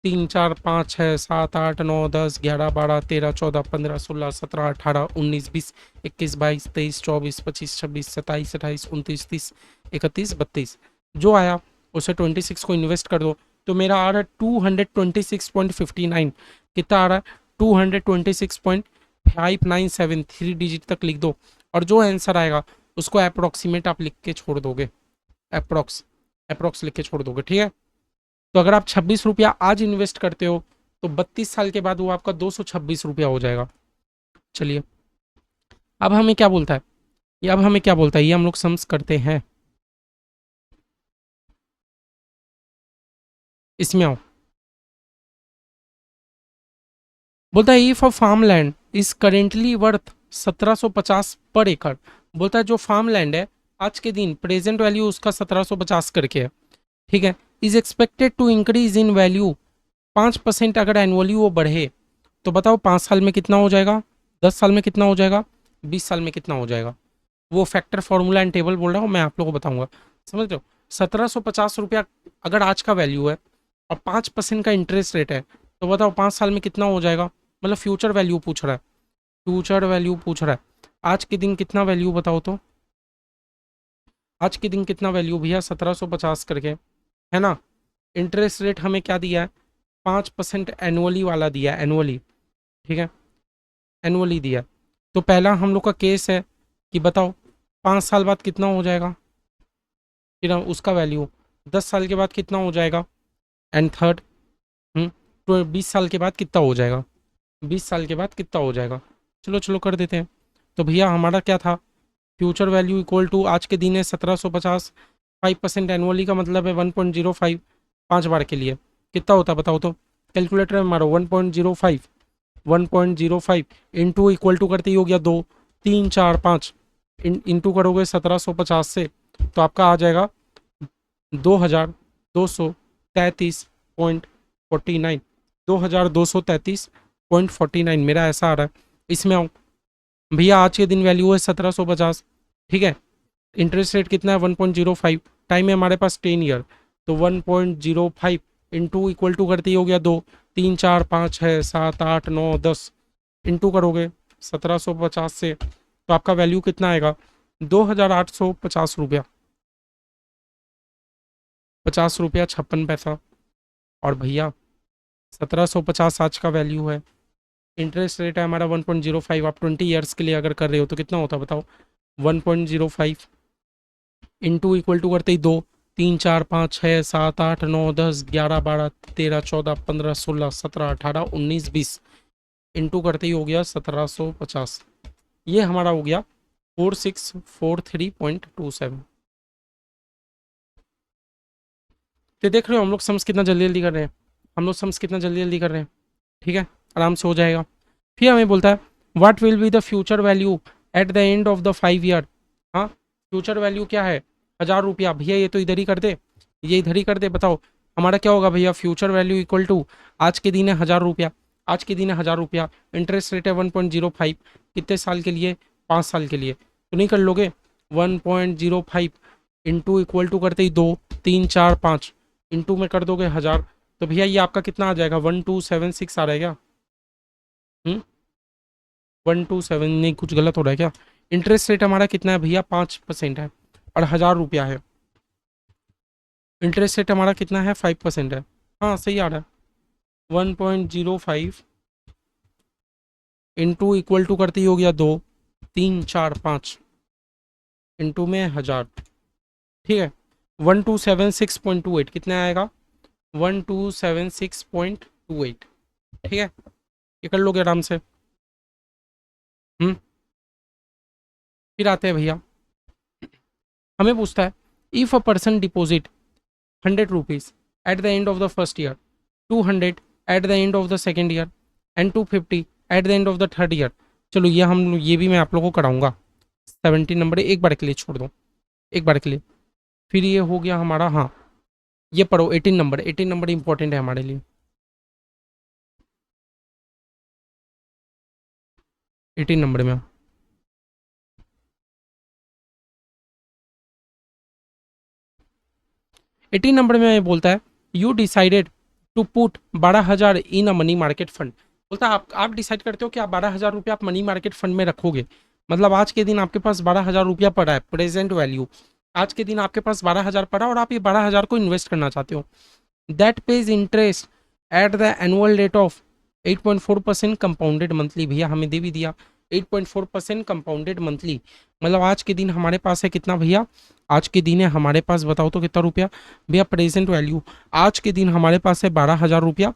3, 4, 5, 6, 7, 8, 9, 10, 11, 12, 13, 14, 15, 16, 17, 18, 19, 20, 21, 22, 23, 24, 25, 26, 27, 28, 29, 30, 31, 32, जो आया उसे 26 को इन्वेस्ट कर दो तो मेरा आ रहा है 226.59। कितना आ रहा है, 226.597, 3 डिजिट तक लिख दो और जो आंसर आएगा उसको अप्रोक्सीमेट आप लिख के छोड़ दोगे, अप्रोक्स लिख के छोड़ दोगे। ठीक है, तो अगर आप 26 रुपया आज इन्वेस्ट करते हो तो 32 साल के बाद वो आपका 226 रुपया हो जाएगा। चलिए, अब हमें क्या बोलता है, ये अब हमें क्या बोलता है, ये हम लोग सम्स करते हैं। इसमें आओ, बोलता है if a farm land is currently worth 1750 per एकड़। बोलता है जो फार्म लैंड है आज के दिन प्रेजेंट वैल्यू उसका 1750 करके है। ठीक है, is expected to increase in value 5% अगर एनुअली वो बढ़े। तो बताओ 5 साल में कितना हो जाएगा, 10 साल में कितना हो जाएगा, 20 साल में कितना हो जाएगा। वो फैक्टर फॉर्मूला एंड टेबल बोल रहा हूँ मैं आप लोगों को बताऊंगा, समझ रहे हो। 1750 रुपया अगर आज का वैल्यू है और 5% का इंटरेस्ट रेट है तो बताओ 5 साल में कितना हो जाएगा। मतलब फ्यूचर वैल्यू पूछ रहा है, फ्यूचर वैल्यू पूछ रहा है। आज के दिन कितना वैल्यू बताओ तो, आज के दिन कितना वैल्यू भैया 1750 करके, है ना। इंटरेस्ट रेट हमें क्या दिया है, 5% एनुअली वाला दिया है, एनुअली। ठीक है, एनुअली दिया है। तो पहला हम लोग का केस है कि बताओ 5 साल बाद कितना हो जाएगा, फिर हम उसका वैल्यू 10 साल के बाद कितना हो जाएगा, एंड थर्ड तो 20 साल के बाद कितना हो जाएगा, 20 साल के बाद कितना हो जाएगा। चलो चलो कर देते हैं। तो भैया हमारा क्या था, फ्यूचर वैल्यू इक्वल टू आज के दिन है 1750, 5% एनुअली का मतलब है 1.05, 5 बार के लिए कितना होता है बताओ तो। कैलकुलेटर में मारो 1.05, 1.05 इंटू इक्वल टू करते ही हो गया 2, 3, 4, 5 इंटू करोगे 1750 से तो आपका आ जाएगा 2233.49, 2233.49 मेरा ऐसा आ रहा है। इसमें आओ भैया, आज के दिन वैल्यू है 1750। ठीक है, इंटरेस्ट रेट कितना है 1.05, टाइम है हमारे पास 10 ईयर। तो 1.05 इंटू इक्वल टू करते ही हो गया 2, 3 4 5 6 7 8 9 10 इंटू करोगे 1750 से, तो आपका वैल्यू कितना आएगा? 2850 रुपया, 50 रुपया 56 पैसा। और भैया 1750 आज का वैल्यू है, इंटरेस्ट रेट है हमारा 1.05। आप 20 ईयर्स के लिए अगर कर रहे हो तो कितना होता है बताओ? 1.05 इंटू इक्वल टू करते ही 2, 3 4 5 6 7 8 9 10 11 12 13 14 15 16 17 18 19 20 इंटू करते ही हो गया 1750। ये हमारा हो गया 4643.27। तो देख रहे हो हम लोग सम्स कितना जल्दी जल्दी कर रहे हैं, हम लोग सम्स कितना जल्दी जल्दी कर रहे हैं। ठीक है, आराम से हो जाएगा। फिर हमें बोलता है what will be the future value at the end of the 5 year. हाँ, फ्यूचर वैल्यू क्या है? 1000 रुपया। भैया ये तो इधर ही कर दे, ये इधर ही कर दे। बताओ हमारा क्या होगा भैया? फ्यूचर वैल्यू इक्वल टू आज के दिन है 1000 रुपया, आज के दिन है 1000 रुपया, इंटरेस्ट रेट है 1.05, कितने साल के लिए? 5 साल के लिए। तो नहीं कर लोगे? 1.05 इंटू इक्वल टू करते ही 2 3 4 5 इंटू में कर दोगे 1000, तो भैया ये आपका कितना आ जाएगा? 1276 आ रहा है क्या? 127 नहीं, कुछ गलत हो रहा है क्या? इंटरेस्ट रेट हमारा कितना है भैया? 5% है, और 1000 रुपया है। इंटरेस्ट रेट हमारा कितना है? 5% है। हाँ सही आ रहा है। 1.05 इंटू इक्वल टू करते ही हो गया 2 3 4 5 इंटू में 1000। ठीक है, 1276.28 कितना आएगा? 1276.28। ठीक है, ये कर लोगे आराम से। फिर आते हैं भैया, हमें पूछता है if a person deposit 100 rupees at the end of the first year, 200 at the end of the second year, and 250 at the end of the third year. चलो ये भी मैं आप लोगों को कराऊंगा। 17 नंबर एक बार के लिए छोड़ दो, एक बार के लिए। फिर ये हो गया हमारा, हाँ ये पढ़ो 18 नंबर, 18 नंबर इंपॉर्टेंट है हमारे लिए। 18 नंबर में 18 नंबर में बोलता है you decided to put 12,000 in a money market fund. बोलता है आप डिसाइड करते हो कि आप 12,000 रुपया आप मनी मार्केट फंड में रखोगे। मतलब आज के दिन आपके पास 12,000 रुपया पड़ा है, प्रेजेंट वैल्यू। आज के दिन आपके पास 12,000 पड़ा और आप ये 12,000 को इन्वेस्ट करना चाहते हो। That page interest at the annual rate of 8.4% compounded monthly. भैया हमें दे भी दिया 8.4% कंपाउंडेड मंथली। मतलब आज के दिन हमारे पास है कितना भैया? आज के दिन है हमारे पास, बताओ तो कितना रुपया भैया? प्रेजेंट वैल्यू आज के दिन हमारे पास है 12,000 रुपया।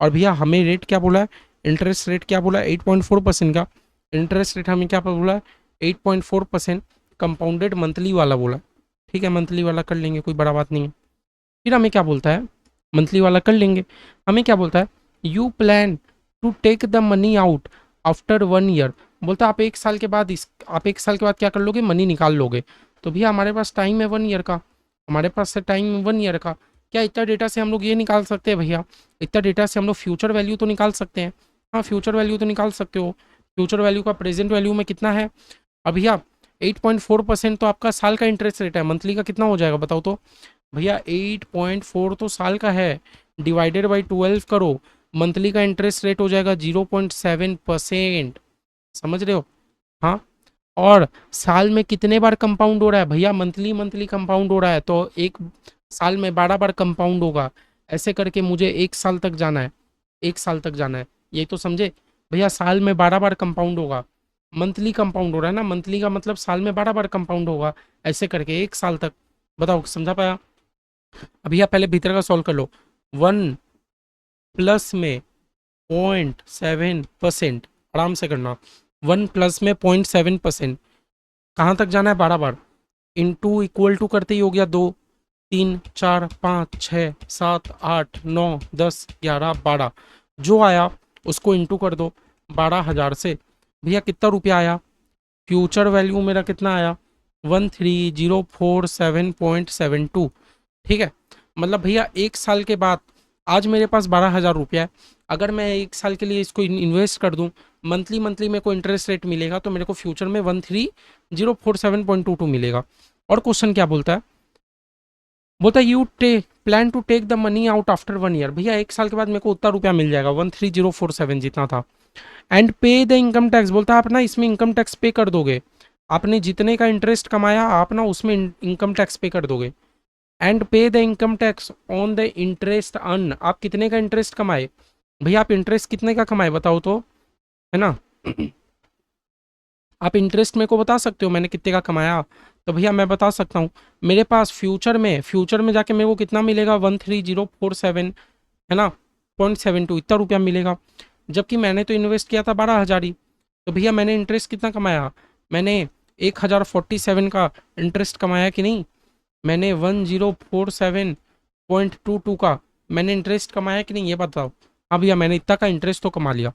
और भैया हमें रेट क्या बोला है? इंटरेस्ट रेट क्या बोला है? 8.4% का इंटरेस्ट रेट हमें क्या बोला है? 8.4% कंपाउंडेड मंथली वाला बोला। ठीक है, मंथली वाला कर लेंगे, कोई बड़ा बात नहीं है। फिर हमें क्या बोलता है? मंथली वाला कर लेंगे। हमें क्या बोलता है? You plan to take the money out after 1 year. बोलता है आप 1 साल के बाद आप 1 साल के बाद क्या कर लोगे? मनी निकाल लोगे। तो भैया हमारे पास टाइम है 1 ईयर का, हमारे पास है टाइम 1 ईयर का। क्या इतना डेटा से हम लोग ये निकाल सकते हैं भैया? इतना डेटा से हम लोग फ्यूचर वैल्यू तो निकाल सकते हैं। हाँ फ्यूचर वैल्यू तो निकाल सकते हो। फ्यूचर वैल्यू का प्रेजेंट वैल्यू में कितना है? अब भैया 8.4% तो आपका साल का इंटरेस्ट रेट है, मंथली का कितना हो जाएगा बताओ तो? भैया 8.4 तो साल का है, डिवाइडेड बाई 12 करो, मंथली का इंटरेस्ट रेट हो जाएगा 0.7%। समझ रहे हो? हाँ, और साल में कितने बार कंपाउंड हो रहा है भैया? मंथली मंथली कंपाउंड हो रहा है, तो एक साल में 12 बार कंपाउंड होगा। ऐसे करके मुझे 1 साल तक जाना है, 1 साल तक जाना है, ये तो समझे भैया? साल में 12 बार कंपाउंड होगा, मंथली कंपाउंड हो रहा है ना, मंथली का मतलब साल में 12 बार कंपाउंड होगा। ऐसे करके 1 साल तक। बताओ समझा पाया? अब भैया पहले भीतर का सॉल्व कर लो। 1 प्लस में 0.7%, आराम से करना। 1 प्लस में 0.7%, कहाँ तक जाना है? 12 बार। इंटू इक्वल टू करते ही हो गया 2 3 4 5 6 7 8 9 10 11 12, जो आया उसको इंटू कर दो 12,000 से। भैया कितना रुपया आया? फ्यूचर वैल्यू मेरा कितना आया? 13,047.72। ठीक है, मतलब भैया 1 साल के बाद आज मेरे पास 12,000 रुपया है। अगर मैं 1 साल के लिए इसको इन्वेस्ट कर दूं, मंथली मंथली मेरे को इंटरेस्ट रेट मिलेगा, तो मेरे को फ्यूचर में 13,047.22 मिलेगा। और क्वेश्चन क्या बोलता है? बोलता है you plan to take the money out after 1 year, भैया 1 साल के बाद मेरे को उतना रुपया मिल जाएगा, 13047 जितना था। एंड पे द इनकम टैक्स, बोलता है आप ना इसमें इनकम टैक्स पे कर दोगे, आपने जितने का इंटरेस्ट कमाया आप ना उसमें इनकम टैक्स पे कर दोगे। एंड पे the income tax on the interest earn, आप कितने का इंटरेस्ट कमाए, भैया आप इंटरेस्ट कितने का कमाए बताओ तो, है ना। आप इंटरेस्ट मेरे को बता सकते हो मैंने कितने का कमाया, तो भैया मैं बता सकता हूँ, मेरे पास फ्यूचर में जाके मेरे को कितना मिलेगा, 13047, है ना, 0.72 इतना रुपया मिलेगा। जबकि मैंने तो इन्वेस्ट किया था 12,000 ही, तो भैया मैंने इंटरेस्ट कितना कमाया, मैंने 1047 का इंटरेस्ट कमाया कि नहीं, मैंने 1047.22 का मैंने इंटरेस्ट कमाया कि नहीं, ये बताओ। हाँ भैया मैंने इतना का इंटरेस्ट तो कमा लिया।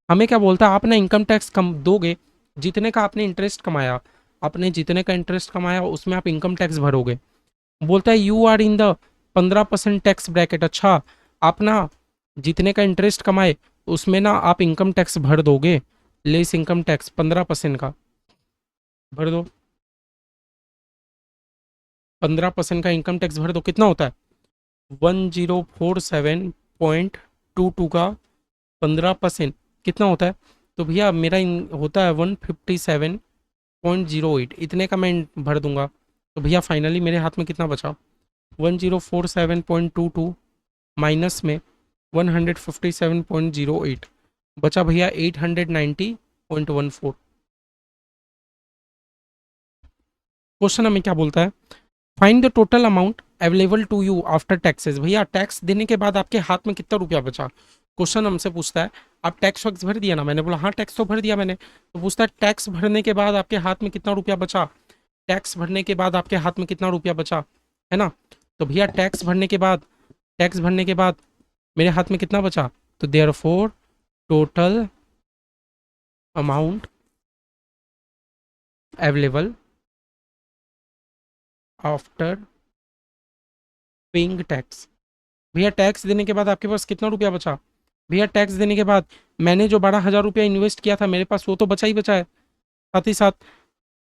हमें क्या बोलता है, आप ना इनकम टैक्स कम दोगे, जितने का आपने इंटरेस्ट कमाया, आपने जितने का इंटरेस्ट कमाया उसमें आप इनकम टैक्स भरोगे। बोलता है you are in the 15% tax bracket, अच्छा आप ना जितने का इंटरेस्ट कमाए उसमें ना आप इनकम टैक्स भर दोगे, लेस इनकम टैक्स 15% का भर दो, 15% का इनकम टैक्स भर दो, कितना होता है 1047.22 का 15% कितना होता है, तो भैया मेरा होता है 157.08, इतने का मैं भर दूंगा। तो भैया फाइनली मेरे हाथ में कितना बचा, 1047.22 माइनस में 157.08, बचा भैया 890.14। क्वेश्चन हमें क्या बोलता है, find the total amount available to you after taxes, भैया टैक्स देने के बाद आपके हाथ में कितना रुपया बचा। क्वेश्चन हमसे पूछता है आप टैक्स वैक्स भर दिया ना, मैंने बोला हाँ टैक्स तो भर दिया मैंने, तो पूछता है टैक्स भरने के बाद आपके हाथ में कितना रुपया बचा, टैक्स भरने के बाद आपके हाथ में कितना रुपया बचा, है ना। तो भैया टैक्स भरने के बाद मेरे हाथ में कितना बचा, तो therefore total amount available after paying tax, भैया टैक्स देने के बाद आपके पास कितना रुपया बचा, भैया टैक्स देने के बाद मैंने जो 12,000 रुपया इन्वेस्ट किया था मेरे पास वो तो बचा ही बचा है, साथ ही साथ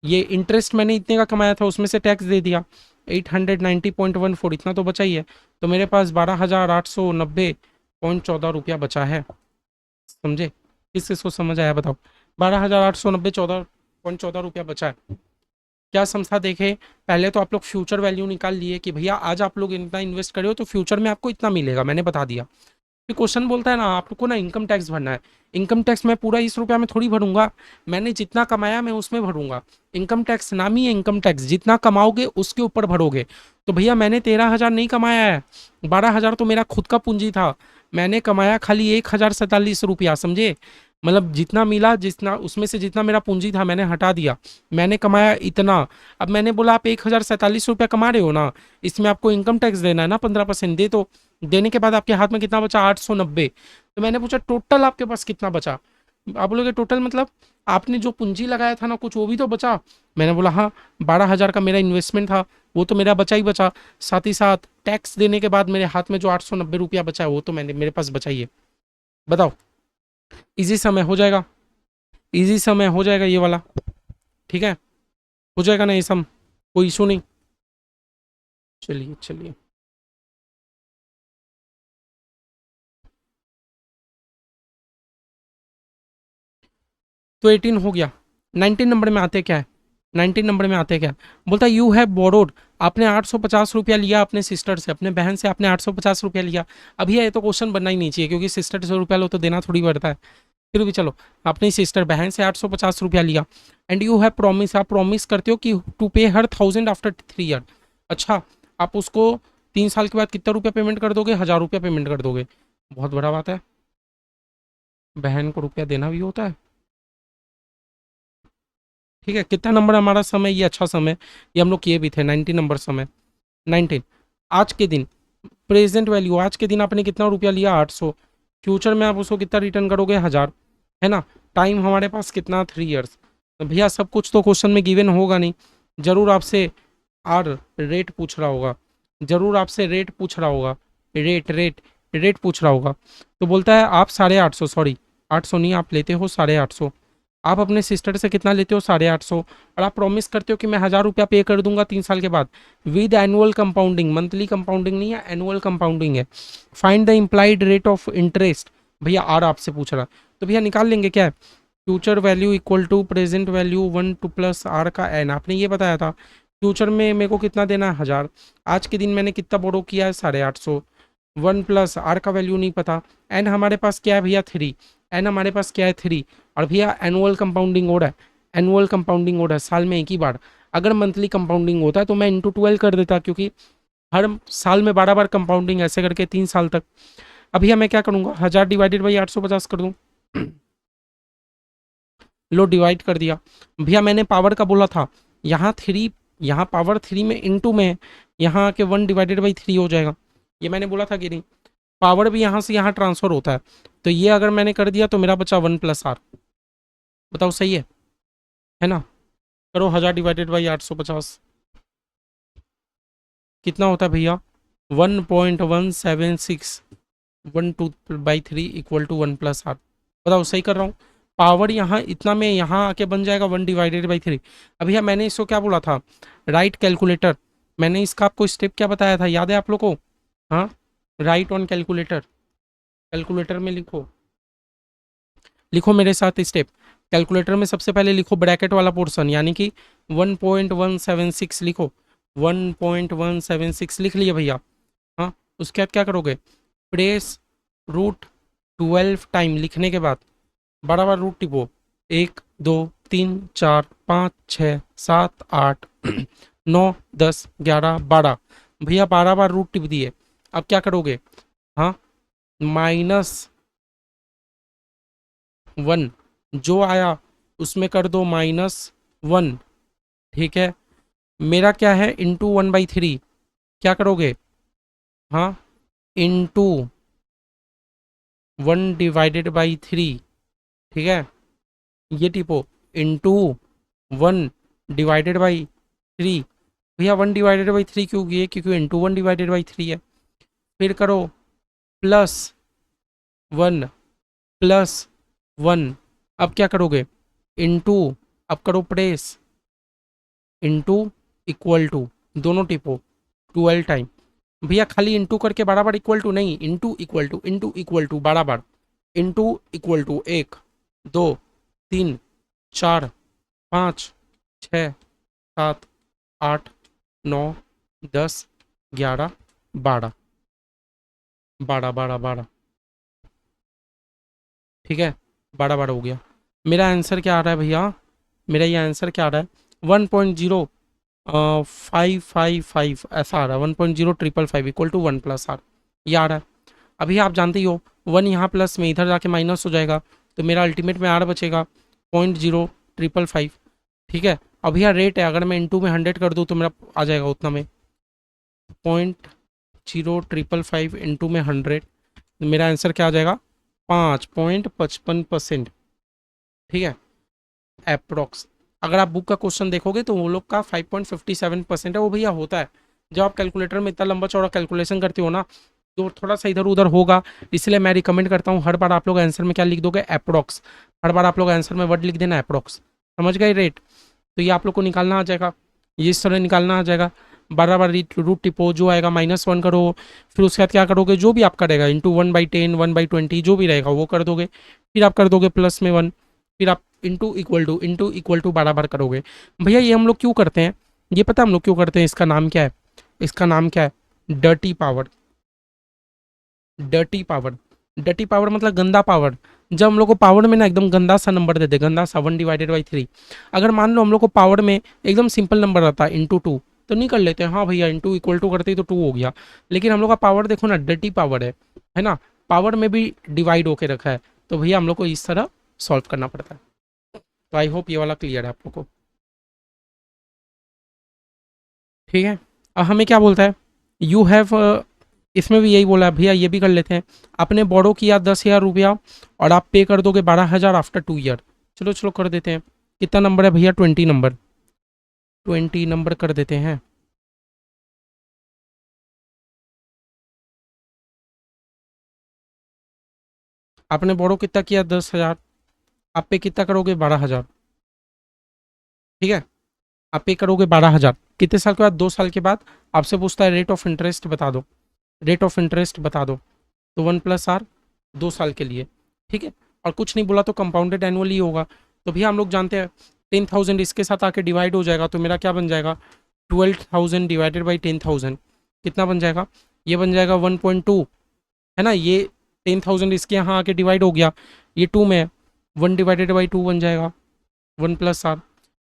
ये इंटरेस्ट मैंने इतने का कमाया था उसमें से टैक्स दे दिया 890.14, इतना तो बचा ही है। तो मेरे पास 12,890.14 रुपया बचा है, समझे, किस किस को समझ आया बताओ, 12,890.14 रुपया बचा है। क्या समझा देखे, पहले तो आप लोग फ्यूचर वैल्यू निकाल लिए कि भैया आज आप लोग इतना इन्वेस्ट करे हो तो फ्यूचर में आपको इतना मिलेगा, मैंने बता दिया। फिर क्वेश्चन बोलता है ना आपको ना इनकम टैक्स भरना है, इनकम टैक्स मैं पूरा इस रुपया में थोड़ी भरूंगा, मैंने जितना कमाया मैं उसमें भरूंगा। इनकम टैक्स नाम ही है इनकम टैक्स, जितना कमाओगे उसके ऊपर भरोगे। तो भैया मैंने 13,000 नहीं कमाया है, 12,000 तो मेरा खुद का पूंजी था, मैंने कमाया खाली 1,047 रुपया, समझे, मतलब जितना मिला जितना उसमें से जितना मेरा पूंजी था मैंने हटा दिया, मैंने कमाया इतना। अब मैंने बोला आप 1,047 रुपया कमा रहे हो ना, इसमें आपको इनकम टैक्स देना है ना 15%, दे तो, देने के बाद आपके हाथ में कितना बचा 890। तो मैंने पूछा टोटल आपके पास कितना बचा, आप बोलोगे टोटल मतलब आपने जो पूंजी लगाया था ना कुछ वो भी तो बचा, मैंने बोला हाँ 12,000 का मेरा इन्वेस्टमेंट था वो तो मेरा बचा ही बचा, साथ ही साथ टैक्स देने के बाद मेरे हाथ में जो 890 रुपया बचा है वो तो मैंने मेरे पास बचा ही है। बताओ, इजी समय हो जाएगा, इजी समय हो जाएगा ये वाला, ठीक है, हो जाएगा ना ये सम, कोई इशू नहीं। चलिए चलिए, तो 18 हो गया। 19 नंबर में आते क्या है, 19 नंबर में आते क्या है, बोलता है यू हैव बोरोड, आपने 850 रुपया लिया अपने सिस्टर से, अपने बहन से आपने 850 रुपया लिया। अभी ये तो क्वेश्चन बनना ही नहीं चाहिए क्योंकि सिस्टर से रुपया लो तो देना थोड़ी पड़ता है, फिर भी चलो, अपनी सिस्टर बहन से 850 रुपया लिया। एंड यू हैव प्रॉमिस, आप प्रॉमिस करते हो कि टू पे हर 1,000 आफ्टर 3 ईयर, अच्छा आप उसको 3 साल के बाद कितना रुपया पेमेंट कर दोगे, 1,000 रुपया पेमेंट कर दोगे, बहुत बड़ा बात है, बहन को रुपया देना भी होता है। ठीक है, कितना नंबर हमारा समय, ये अच्छा समय, ये हम लोग किए भी थे, 19 नंबर समय, 19। आज के दिन प्रेजेंट वैल्यू, आज के दिन आपने कितना रुपया लिया 800, फ्यूचर में आप उसको कितना रिटर्न करोगे 1,000, है ना। टाइम हमारे पास कितना 3 ईयर्स, तो भैया सब कुछ तो क्वेश्चन में गिवन होगा नहीं, जरूर आपसे आर रेट पूछ रहा होगा, जरूर आपसे रेट पूछ रहा होगा, रेट रेट रेट पूछ रहा होगा। तो बोलता है आप 850, सॉरी 800 नहीं, आप लेते हो 850, आप अपने सिस्टर से कितना लेते हो, 850, और आप प्रॉमिस करते हो कि मैं 1000 रुपया पे कर दूंगा 3 साल के बाद, with annual compounding, monthly compounding नहीं है, एनुअल कंपाउंडिंग है। Find the implied rate of interest, भैया आर आपसे पूछ रहा है, तो भैया निकाल लेंगे क्या है, future value equal to present value 1 2 plus R का एन, आपने ये बताया था। फ्यूचर में मेरे को कितना देना है, 1000, आज के दिन मैंने कितना बोरो किया है, 850, 1 प्लस आर का वैल्यू नहीं पता, एन हमारे पास क्या है भैया 3, एन हमारे पास क्या है 3, और भैया एनुअल कंपाउंडिंग हो रहा है, एनुअल कंपाउंडिंग हो रहा है साल में एक ही बार। अगर मंथली कंपाउंडिंग होता है तो मैं इंटू 12 कर देता, क्योंकि हर साल में 12 बार कंपाउंडिंग, ऐसे करके 3 साल तक। अभी मैं क्या करूंगा, 1000 डिवाइडेड बाई 850 कर दूं। लो डिवाइड कर दिया। भैया मैंने पावर का बोला था, यहाँ 3, यहाँ पावर 3 में इंटू में है, यहाँ आके 1/3 हो जाएगा, ये मैंने बोला था कि नहीं। पावर भी यहाँ से यहाँ ट्रांसफर होता है, तो ये अगर मैंने कर दिया तो मेरा बचा 1 प्लस आर। बताओ सही है ना। करो 1000 डिवाइडेड बाई 850, कितना होता है भैया, 1.176, 1/2 इक्वल टू 1 प्लस आर। बताओ सही कर रहा हूँ। पावर यहाँ इतना में यहाँ आके बन जाएगा 1/3। अब भैया मैंने इसको क्या बोला था, राइट कैलकुलेटर, मैंने इसका आपको स्टेप क्या बताया था, याद है आप लोग को। हाँ, राइट ऑन कैलकुलेटर, कैलकुलेटर में लिखो, लिखो मेरे साथ स्टेप। कैलकुलेटर में सबसे पहले लिखो ब्रैकेट वाला पोर्शन, यानी कि 1.176 लिखो, 1.176 लिख लिया भैया। हाँ, उसके बाद क्या करोगे, प्रेस √12 टाइम लिखने के बाद बराबर रूट टिपो, 1 2 3 4 5 6 7 8 9 10 11 12, भैया 12 बार रूट टिप दिए। अब क्या करोगे, हाँ, -1 जो आया उसमें कर दो -1, ठीक है। मेरा क्या है, इंटू 1/3, क्या करोगे, हाँ, इंटू 1/3, ठीक है, ये टिपो, इंटू 1/3। भैया 1/3 क्यों किए, क्योंकि इंटू 1/3 है। फिर करो +1, +1, अब क्या करोगे, इंटू, अब करो प्रेस, इंटू इक्वल टू, दोनों टिपो 12 टाइम। भैया खाली इंटू करके बराबर इक्वल टू नहीं, into equal to, into equal to बराबर, इंटू इक्वल टू 1 2 3 4 5 6 7 8 9 10 11 12, 12 12 12, ठीक है, 12 12 हो गया। मेरा आंसर क्या आ रहा है भैया, मेरा ये आंसर क्या आ रहा है, 1.0555 ऐसा आ रहा है, 1.0555 इक्वल टू 1 प्लस आर, ये आ रहा है। अभी आप जानते ही हो, 1 यहाँ प्लस में इधर जाके माइनस हो जाएगा, तो मेरा अल्टीमेट में आर बचेगा 0.0555, ठीक है। अब यहाँ रेट है, अगर मैं इंटू में 100 कर दूँ तो मेरा आ जाएगा उतना में, 0.0555 इंटू में 100, मेरा आंसर क्या आ जाएगा, 5.55%, ठीक है, अप्रोक्स। अगर आप बुक का क्वेश्चन देखोगे तो वो लोग का 5.57% है, वो भैया होता है जब आप कैलकुलेटर में इतना लंबा चौड़ा कैलकुलेशन करते हो ना, तो थोड़ा सा इधर उधर होगा। इसलिए मैं रिकमेंड करता हूँ हर बार आप लोग आंसर में क्या लिख दोगे, अप्रोक्स, हर बार आप लोग आंसर में वर्ड लिख देना अप्रोक्स, समझ गए रेट। तो ये आप लोग को निकालना आ जाएगा, ये इस तरह निकालना आ जाएगा, बारह बार रूट टिपो, जो आएगा -1 करो, फिर उसके बाद क्या करोगे, जो भी आप करेगा इंटू 1/10 1/20 जो भी रहेगा वो कर दोगे, फिर आप कर दोगे +1, फिर आप इंटू इक्वल टू बराबर करोगे। भैया ये हम लोग क्यों करते हैं, ये पता है हम लोग क्यों करते हैं, इसका नाम क्या है, इसका नाम क्या है, dirty power. Dirty power, dirty power मतलब गंदा पावर। जब हम लोग को पावर में ना एकदम गंदा सा नंबर दे दे, गंदा सा 1/3, अगर मान लो हम लोग को पावर में एकदम सिंपल नंबर आता है ×2, तो नहीं कर लेते हैं, हाँ भैया इंटू इक्वल टू करते ही तो 2 हो गया। लेकिन हम लोग का पावर देखो ना, डर्टी पावर है ना, पावर में भी डिवाइड होके रखा है, तो भैया हम लोग को इस तरह सॉल्व करना पड़ता है। तो आई होप ये वाला क्लियर है आप लोग को, ठीक है। अब हमें क्या बोलता है, यू हैव, इसमें भी यही बोला है भैया, ये भी कर लेते हैं। आपने बोरो किया 10,000 रुपया और आप पे कर दोगे 12,000 आफ्टर 2 ईयर। चलो चलो कर देते हैं, कितना नंबर है भैया, 20 नंबर, 20 नंबर कर देते हैं। आपने बोरो कितना किया, 10,000, आप पे कितना करोगे? 12,000। ठीक है, आप पे करोगे 12,000। कितने साल के बाद? 2 साल के बाद आपसे पूछता है रेट ऑफ इंटरेस्ट बता दो, रेट ऑफ इंटरेस्ट बता दो। तो 1+R 2 साल के लिए। ठीक है, और कुछ नहीं बोला तो कंपाउंडेड एनुअली होगा। तो भैया हम लोग जानते हैं 10,000 इसके साथ आके डिवाइड हो जाएगा, तो मेरा क्या बन जाएगा? 12,000 डिवाइडेड बाई 10,000 कितना बन जाएगा? ये बन जाएगा 1.2, है ना। ये 10,000 इसके यहाँ आके डिवाइड हो गया, ये 2 में है, 1/2 बन जाएगा 1+R।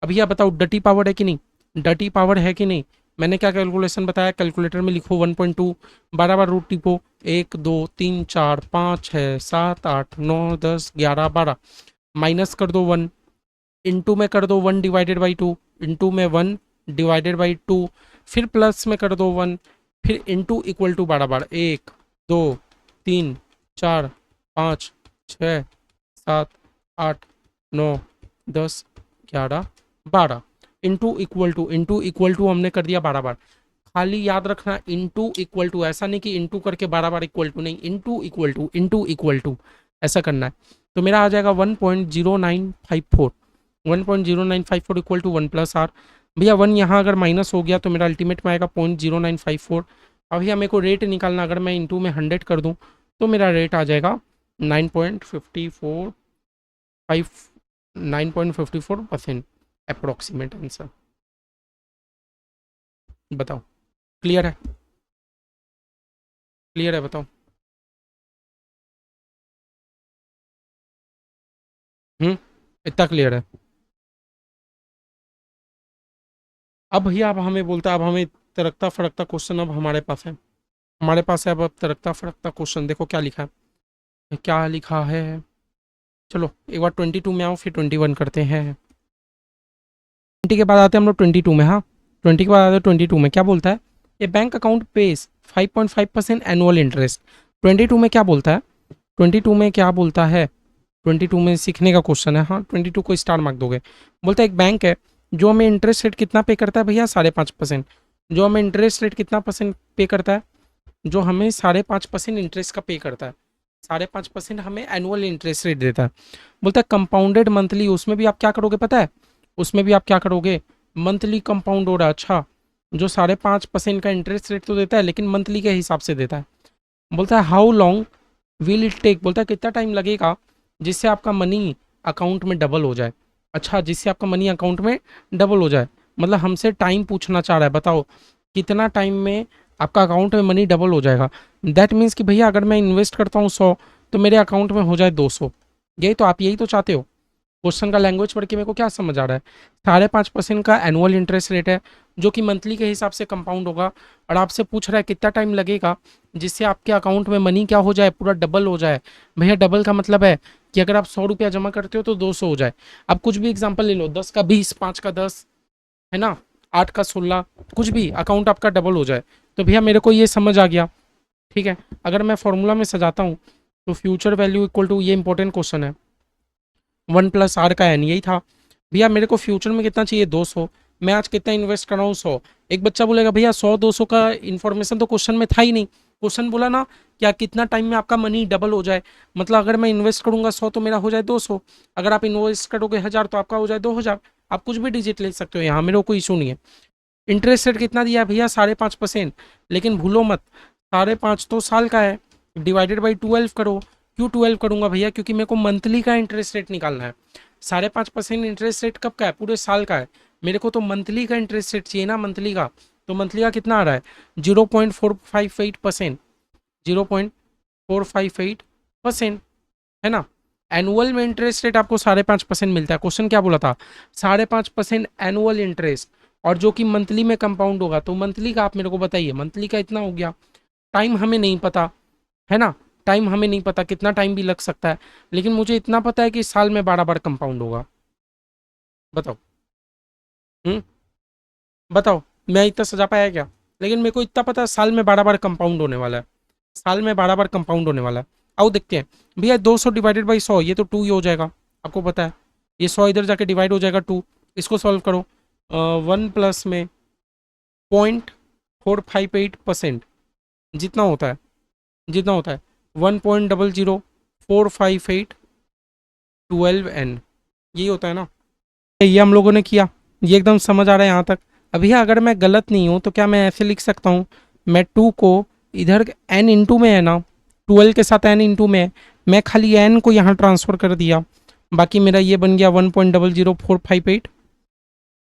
अभी आप बताओ डटी पावर है कि नहीं? डटी पावर है कि नहीं? मैंने क्या कैलकुलेशन बताया? कैलकुलेटर में लिखो 1.2, 12 बार रूट टिपो, 1 2 3 4 5 6 7 8 9 10 11 12, माइनस कर दो 1, इंटू में कर दो 1/2, इंटू में 1/2, फिर प्लस में कर दो 1, फिर into equal to 12 bar, 1 2 3 4 5 6 7 8 9 10 11 12, into equal to हमने कर दिया 12 बार। खाली याद रखना इंटू इक्वल टू, ऐसा नहीं कि इंटू करके 12 बार इक्वल टू, नहीं, इंटू इक्वल टू ऐसा करना है। तो मेरा आ जाएगा 1.0954, 1.0954 इक्वल टू 1+R। भैया 1 यहाँ अगर माइनस हो गया तो मेरा अल्टीमेट में आएगा 0.0954। अब भैया मेरे को रेट निकालना, अगर मैं इंटू में 100 कर दूँ तो मेरा रेट आ जाएगा 9.54 5 9.54% अप्रोक्सीमेट आंसर। बताओ, क्लियर है? क्लियर है, बताओ। इतना क्लियर है? अब भैया अब हमें बोलता है, अब हमें तड़कता फड़कता क्वेश्चन अब हमारे पास है, हमारे पास है अब तड़कता फड़कता क्वेश्चन। देखो क्या लिखा है, क्या लिखा है। चलो एक बार 22 में आओ, फिर 21 करते हैं। 20 के बाद आते हैं हम लोग 22 में। हाँ, 20 के बाद आते हैं 22 में। क्या बोलता है? A bank account pays 5.5% annual interest. 22 में क्या बोलता है? 22 में क्या बोलता है? 22 में सीखने का क्वेश्चन है। हाँ, 22 को स्टार मार्क दोगे। बोलता है एक बैंक है जो हमें इंटरेस्ट रेट कितना पे करता है भैया? 5.5%। जो हमें इंटरेस्ट रेट कितना परसेंट पे करता है? जो हमें 5.5% इंटरेस्ट का पे करता है, 5.5% हमें एनुअल इंटरेस्ट रेट देता है। बोलता है कंपाउंडेड मंथली, उसमें भी आप क्या करोगे पता है? उसमें भी आप क्या करोगे? मंथली कंपाउंड हो रहा है। अच्छा, जो 5.5% का इंटरेस्ट रेट तो देता है लेकिन मंथली के हिसाब से देता है। बोलता है how long will it take, बोलता है कितना टाइम लगेगा जिससे आपका मनी अकाउंट में डबल हो जाए। अच्छा, जिससे आपका मनी अकाउंट में डबल हो जाए, मतलब हमसे टाइम पूछना चाह रहा है। बताओ कितना टाइम में आपका अकाउंट में मनी डबल हो जाएगा। दैट मीन्स कि भैया अगर मैं इन्वेस्ट करता हूँ 100 तो मेरे अकाउंट में हो जाए 200। यही तो आप, यही तो चाहते हो। क्वेश्चन का लैंग्वेज पढ़ के मेरे को क्या समझ आ रहा है? 5.5% का एनुअल इंटरेस्ट रेट है जो कि मंथली के हिसाब से कंपाउंड होगा, और आपसे पूछ रहा है कितना टाइम लगेगा जिससे आपके अकाउंट में मनी क्या हो जाए? पूरा डबल हो जाए। भैया डबल का मतलब है कि अगर आप 100 रुपया जमा करते हो तो 200 हो जाए। आप कुछ भी एग्जाम्पल ले लो, 10 का 20, 5 का 10, है ना, 8 का 16, कुछ भी अकाउंट आपका डबल हो जाए। तो भैया मेरे को ये समझ आ गया। ठीक है, अगर मैं फॉर्मूला में सजाता हूँ तो फ्यूचर वैल्यू इक्वल टू, ये इंपॉर्टेंट क्वेश्चन है, 1+R का एन, यही था। भैया मेरे को फ्यूचर में कितना चाहिए? 200। मैं आज कितना इन्वेस्ट कर रहा हूँ? 100। एक बच्चा बोलेगा भैया 100 200 का इन्फॉर्मेशन तो क्वेश्चन में था ही नहीं। क्वेश्चन बोला ना क्या कितना टाइम में आपका मनी डबल हो जाए, मतलब अगर मैं इन्वेस्ट करूंगा 100 तो मेरा हो जाए 200, अगर आप इन्वेस्ट करोगे 1000 तो आपका हो जाए 2000। आप कुछ भी डिजिट ले सकते हो, यहाँ मेरे को कोई इशू नहीं है। इंटरेस्ट रेट कितना दिया है भैया? 5.5%। लेकिन भूलो मत 5.5 तो साल का है, डिवाइडेड बाई 12 करो। क्यों 12 करूंगा भैया? क्योंकि मेरे को मंथली का इंटरेस्ट रेट निकालना है। 5.5% इंटरेस्ट रेट कब का है? पूरे साल का है। मेरे को तो मंथली का इंटरेस्ट रेट चाहिए ना, मंथली का। तो मंथली का कितना आ रहा है? 0.458%, 0.458%, है ना। एनुअल में इंटरेस्ट रेट आपको 5.5% मिलता है। क्वेश्चन क्या बोला था? 5.5% एनुअल इंटरेस्ट, और जो कि मंथली में कंपाउंड होगा। तो मंथली का आप मेरे को बताइए, मंथली का इतना हो गया। टाइम हमें नहीं पता, है ना, टाइम हमें नहीं पता, कितना टाइम भी लग सकता है, लेकिन मुझे इतना पता है कि साल में 12 बार कंपाउंड होगा। बताओ। हम्म, बताओ, मैं इतना सजा पाया क्या? लेकिन मेरे को इतना पता है साल में 12 बार कंपाउंड होने वाला है, साल में 12 बार कंपाउंड होने वाला है। आओ देखते हैं। भैया 200 डिवाइडेड बाई 100, ये तो 2 ही हो जाएगा, आपको पता है। ये 100 इधर जाके डिवाइड हो जाएगा 2। इसको सॉल्व करो। 1+ में 0.458% जितना होता है, जितना होता है 1.00458 12n, यही होता है ना। ये हम लोगों ने किया, ये एकदम समझ आ रहा है यहाँ तक। अभी अगर मैं गलत नहीं हूँ तो क्या मैं ऐसे लिख सकता हूँ, मैं 2 को इधर n इंटू में है ना, 12 के साथ n इंटू में है, मैं खाली n को यहाँ ट्रांसफर कर दिया, बाकी मेरा ये बन गया 1.00458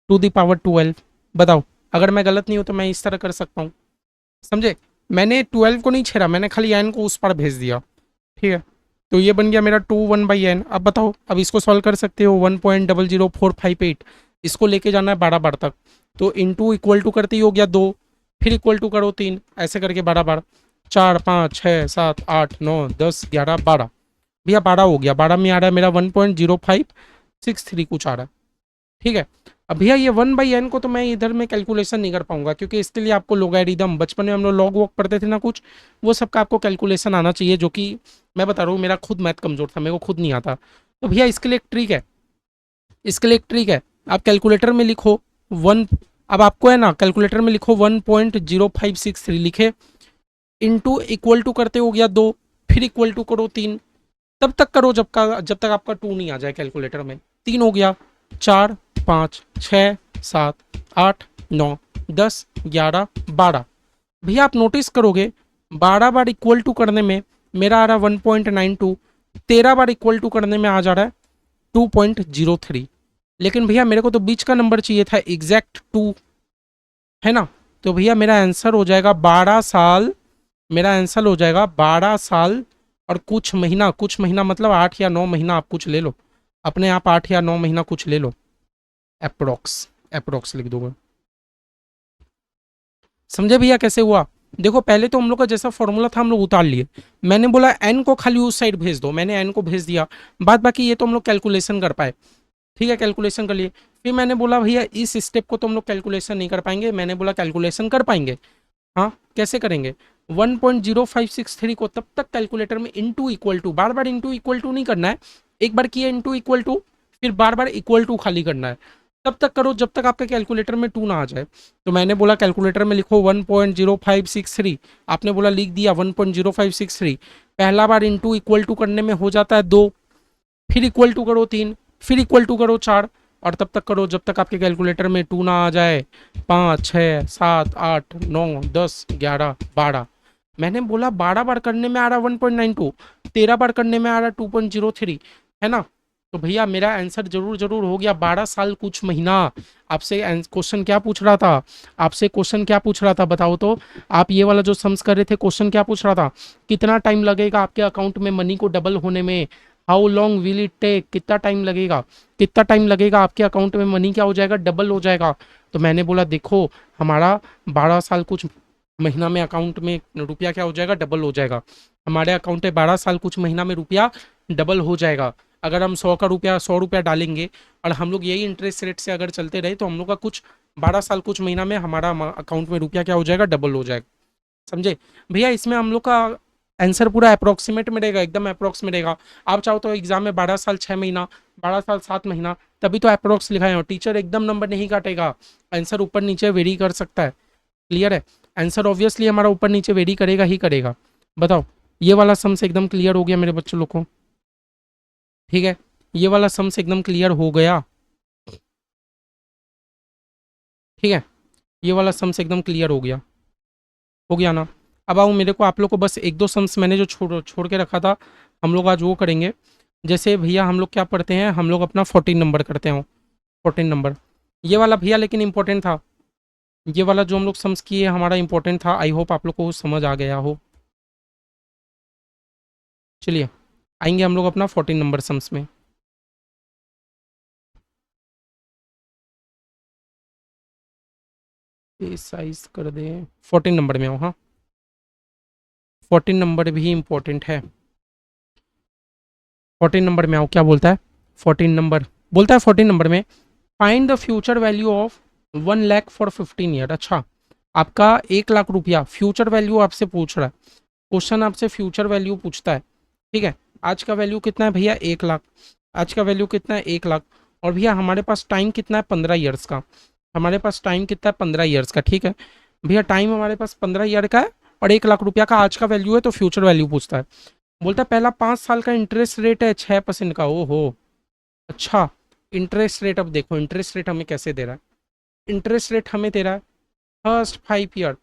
टू द पावर 12। बताओ, अगर मैं गलत नहीं हूँ तो मैं इस तरह कर सकता हूँ, समझे। मैंने 12 को नहीं छेड़ा, मैंने खाली n को उस पर भेज दिया, ठीक है। तो ये बन गया मेरा 2 1/n। अब बताओ, अब इसको सॉल्व कर सकते हो, 1.00458, इसको लेके जाना है 12 बार तक, तो इंटू इक्वल टू करते ही हो गया 2, फिर इक्वल टू करो 3, ऐसे करके 12 बार, 4 5 6 7 8 9 10 11 12, भैया 12 हो गया। 12 में आ रहा है मेरा 1.0563 कुछ आ रहा है, ठीक है। अब भैया ये 1/n को तो मैं इधर में कैलकुलेशन नहीं कर पाऊंगा, क्योंकि इसके लिए आपको लोगैरिथम, बचपन में हम लोग लॉग वॉग पढ़ते थे ना कुछ, वो सबका आपको कैलकुलेशन आना चाहिए, जो कि मैं बता रहा हूँ मेरा खुद मैथ कमजोर था, मेरे को खुद नहीं आता। तो भैया इसके लिए एक ट्रिक है, इसके लिए एक ट्रिक है, आप कैलकुलेटर में लिखो वन, अब आपको है ना कैलकुलेटर में लिखो 1.0563 लिखे, इंटू इक्वल टू करते हो गया 2, फिर इक्वल टू करो 3, तब तक करो जब तक आपका 2 नहीं आ जाए कैलकुलेटर में। 3 हो गया, 4 5 6 7 8 9 10 11 12, भैया आप नोटिस करोगे 12 बार इक्वल टू करने में मेरा आ रहा है 1.92, 13 बार इक्वल टू करने में आ जा रहा है 2.03, लेकिन भैया मेरे को तो बीच का नंबर चाहिए था, एग्जैक्ट 2, है ना। तो भैया मेरा आंसर हो जाएगा 12 साल, मेरा आंसर हो जाएगा 12 साल और कुछ महीना, कुछ महीना मतलब 8 या 9 महीना, आप कुछ ले लो अपने आप, 8 या 9 महीना कुछ ले लो, अप्रोक्स, अप्रोक्स लिख दूंगा। समझे भैया कैसे हुआ। देखो पहले तो हम लोग का जैसा फॉर्मूला था हम लोग उतार लिए, मैंने बोला एन को खाली उस साइड भेज दो, मैंने एन को भेज दिया, बाद बाकी ये तो हम लोग कैलकुलेशन कर पाए, ठीक है, कैलकुलेशन कर लिए। फिर मैंने बोला भैया इस स्टेप को तो हम लोग कैलकुलेशन नहीं कर पाएंगे, मैंने बोला कैलकुलेशन कर पाएंगे, हाँ कैसे करेंगे, 1.0563 को तब तक कैलकुलेटर में इंटू इक्वल टू, बार बार इंटू इक्वल टू नहीं करना है, एक बार किया इंटू इक्वल टू, फिर बार बार इक्वल टू खाली करना है, तब तक करो जब तक आपके कैलकुलेटर में 2 ना आ जाए। तो मैंने बोला कैलकुलेटर में लिखो 1.0563, आपने बोला लिख दिया 1.0563, पहला बार इंटू इक्वल टू करने में हो जाता है 2, फिर इक्वल टू करो 3, फिर इक्वल टू करो 4, और तब तक करो जब तक आपके कैलकुलेटर में 2 ना आ जाए, 5 6 7 8 9 10 11 12, मैंने बोला 12 बार करने में आ रहा 1.92, 13 बार करने में आ रहा 2.03, है ना। तो भैया मेरा आंसर जरूर जरूर हो गया 12 साल कुछ महीना। आपसे क्वेश्चन क्या पूछ रहा था, आपसे क्वेश्चन क्या पूछ रहा था बताओ तो, आप ये वाला जो सम्स कर रहे थे, क्वेश्चन क्या पूछ रहा था, कितना टाइम लगेगा आपके अकाउंट में मनी को डबल होने में, how long will it take, कितना टाइम लगेगा, कितना टाइम लगेगा आपके अकाउंट में मनी क्या हो जाएगा, डबल हो जाएगा। तो मैंने बोला देखो हमारा 12 साल कुछ महीना में अकाउंट में रुपया क्या हो जाएगा, डबल हो जाएगा, हमारे अकाउंट में 12 साल कुछ महीना में रुपया डबल हो जाएगा। अगर हम 100 का रुपया 100 रुपया डालेंगे और हम लोग यही इंटरेस्ट रेट से अगर चलते रहे तो हम लोग का कुछ 12 साल कुछ महीना में हमारा अकाउंट में रुपया क्या हो जाएगा, डबल हो जाएगा, समझे भैया। इसमें हम लोग का आंसर पूरा अप्रोक्सीमेट में रहेगा, एकदम अप्रोक्स में रहेगा। आप चाहो तो एग्जाम में 12 साल 6 महीना, 12 साल 7 महीना, तभी तो अप्रोक्स लिखाए हो, टीचर एकदम नंबर नहीं काटेगा, आंसर ऊपर नीचे वेरी कर सकता है, क्लियर है। आंसर ऑब्वियसली हमारा ऊपर नीचे वेरी करेगा ही करेगा। बताओ ये वाला सम से एकदम क्लियर हो गया मेरे बच्चों लोग को, ठीक है, ये वाला सम से एकदम क्लियर हो गया, ठीक है, ये वाला सम से एकदम क्लियर हो गया ना। अब आओ मेरे को आप लोग को बस एक दो सम्स मैंने जो छोड़ के रखा था हम लोग आज वो करेंगे। जैसे भैया हम लोग क्या पढ़ते हैं, हम लोग अपना 14 नंबर करते हैं, 14 नंबर, ये वाला भैया लेकिन इंपॉर्टेंट था, ये वाला जो हम लोग सम्स किए हमारा इंपॉर्टेंट था, आई होप आप लोग को समझ आ गया हो। चलिए आएंगे हम लोग अपना 14 नंबर सम्स में। साइज कर दें, 14 नंबर में आओ, हाँ 14 नंबर भी इंपॉर्टेंट है, 14 नंबर में आओ, क्या बोलता है 14 नंबर, बोलता है 14 नंबर में find the future value of 1 lakh for 15 year. अच्छा आपका 1 लाख रुपया फ्यूचर वैल्यू आपसे पूछ रहा है, क्वेश्चन आपसे फ्यूचर वैल्यू पूछता है, ठीक है। आज का वैल्यू कितना है भैया 1 लाख, आज का वैल्यू कितना है 1 लाख, और भैया हमारे पास टाइम कितना है 15 ईयर्स का, हमारे पास टाइम कितना है 15 ईयर्स का, ठीक है भैया टाइम हमारे पास 15 ईयर का है और 1 लाख रुपया का आज का वैल्यू है, तो फ्यूचर वैल्यू पूछता है। बोलता है पहला 5 साल का इंटरेस्ट रेट है 6% का, ओ हो अच्छा, इंटरेस्ट रेट, अब देखो इंटरेस्ट रेट हमें कैसे दे रहा है। इंटरेस्ट रेट हमें दे रहा है फर्स्ट 5 ईयर,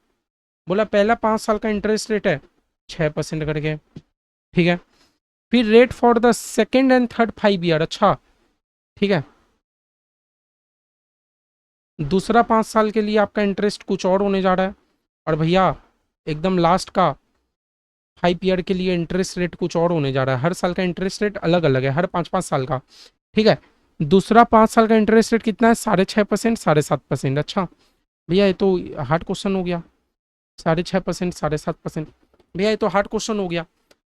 बोला पहला 5 साल का इंटरेस्ट रेट है 6% करके, ठीक है। फिर rate for the second and third 5 year, अच्छा ठीक है। दूसरा 5 साल के लिए आपका इंटरेस्ट कुछ और होने जा रहा है, और भैया एकदम लास्ट का 5 ईयर के लिए इंटरेस्ट रेट कुछ और होने जा रहा है। हर साल का इंटरेस्ट रेट अलग अलग है, हर 5 5 साल का, ठीक है। दूसरा 5 साल का इंटरेस्ट रेट कितना है, 6.5%, 7.5%। अच्छा भैया ये तो हार्ड क्वेश्चन हो गया, 6.5%, 7.5%। भैया ये तो हार्ड क्वेश्चन हो गया।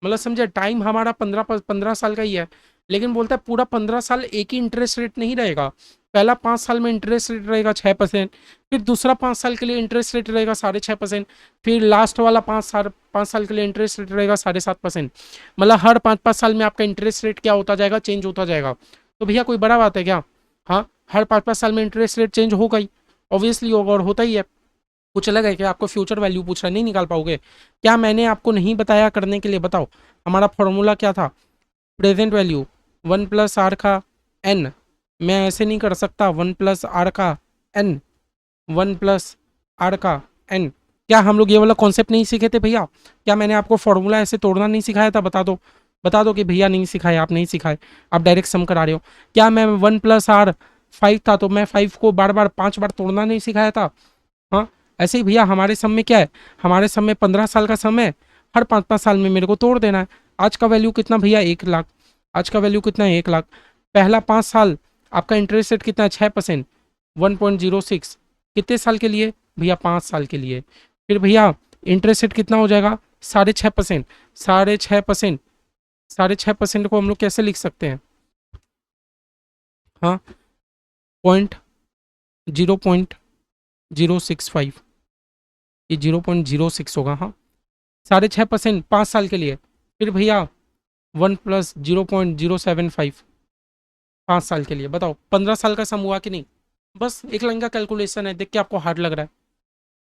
मतलब समझे, टाइम हमारा 15 साल का ही है, लेकिन बोलता है पूरा 15 साल एक ही इंटरेस्ट रेट नहीं रहेगा। पहला 5 साल में इंटरेस्ट रेट रहेगा 6%, फिर दूसरा 5 साल के लिए इंटरेस्ट रेट रहेगा 6.5%, फिर लास्ट वाला 5 साल के लिए इंटरेस्ट रेट रहेगा 7.5%। मतलब हर 5 5 साल में आपका इंटरेस्ट रेट क्या होता जाएगा, चेंज होता जाएगा। तो भैया कोई बड़ा बात है क्या? हाँ, हर 5 5 साल में इंटरेस्ट रेट चेंज होगा ही, ऑब्वियसली होगा, और होता ही है। कुछ अलग है क्या? आपको फ्यूचर वैल्यू पूछ रहा है, नहीं निकाल पाओगे क्या? मैंने आपको नहीं बताया करने के लिए? बताओ, हमारा फॉर्मूला क्या था? प्रेजेंट वैल्यू 1 + r का n। मैं ऐसे नहीं कर सकता 1 + r का n, 1 + r का n। क्या हम लोग ये वाला कॉन्सेप्ट नहीं सीखे थे भैया? क्या मैंने आपको फॉर्मूला ऐसे तोड़ना नहीं सिखाया था? बता दो, बता दो कि भैया नहीं सिखाए, आप नहीं सिखाए, आप डायरेक्ट सम करा रहे हो। क्या मैं 1 + r 5 था तो मैं 5 को बार बार 5 बार तोड़ना नहीं सिखाया था? हाँ, ऐसे ही भैया हमारे सम में क्या है, हमारे सम में 15 साल का सम है, हर 5 5 साल में मेरे को तोड़ देना है। आज का वैल्यू कितना भैया, 1 लाख। आज का वैल्यू कितना है, 1 लाख। पहला 5 साल आपका इंटरेस्ट रेट कितना है, 6%, 1.06। कितने साल के लिए भैया, 5 साल के लिए। फिर भैया इंटरेस्ट रेट कितना हो जाएगा, 6.5%। 6.5%, 6.5% को हम लोग कैसे लिख सकते हैं? हाँ, पॉइंट 0.065, ये 0.06 होगा। हाँ, 6.5% 5 साल के लिए। फिर भैया 1 + 0.075 5 साल के लिए। बताओ 15 साल का सम हुआ कि नहीं? बस एक लाइन का कैलकुलेशन है, देख के आपको हार्ड लग रहा है।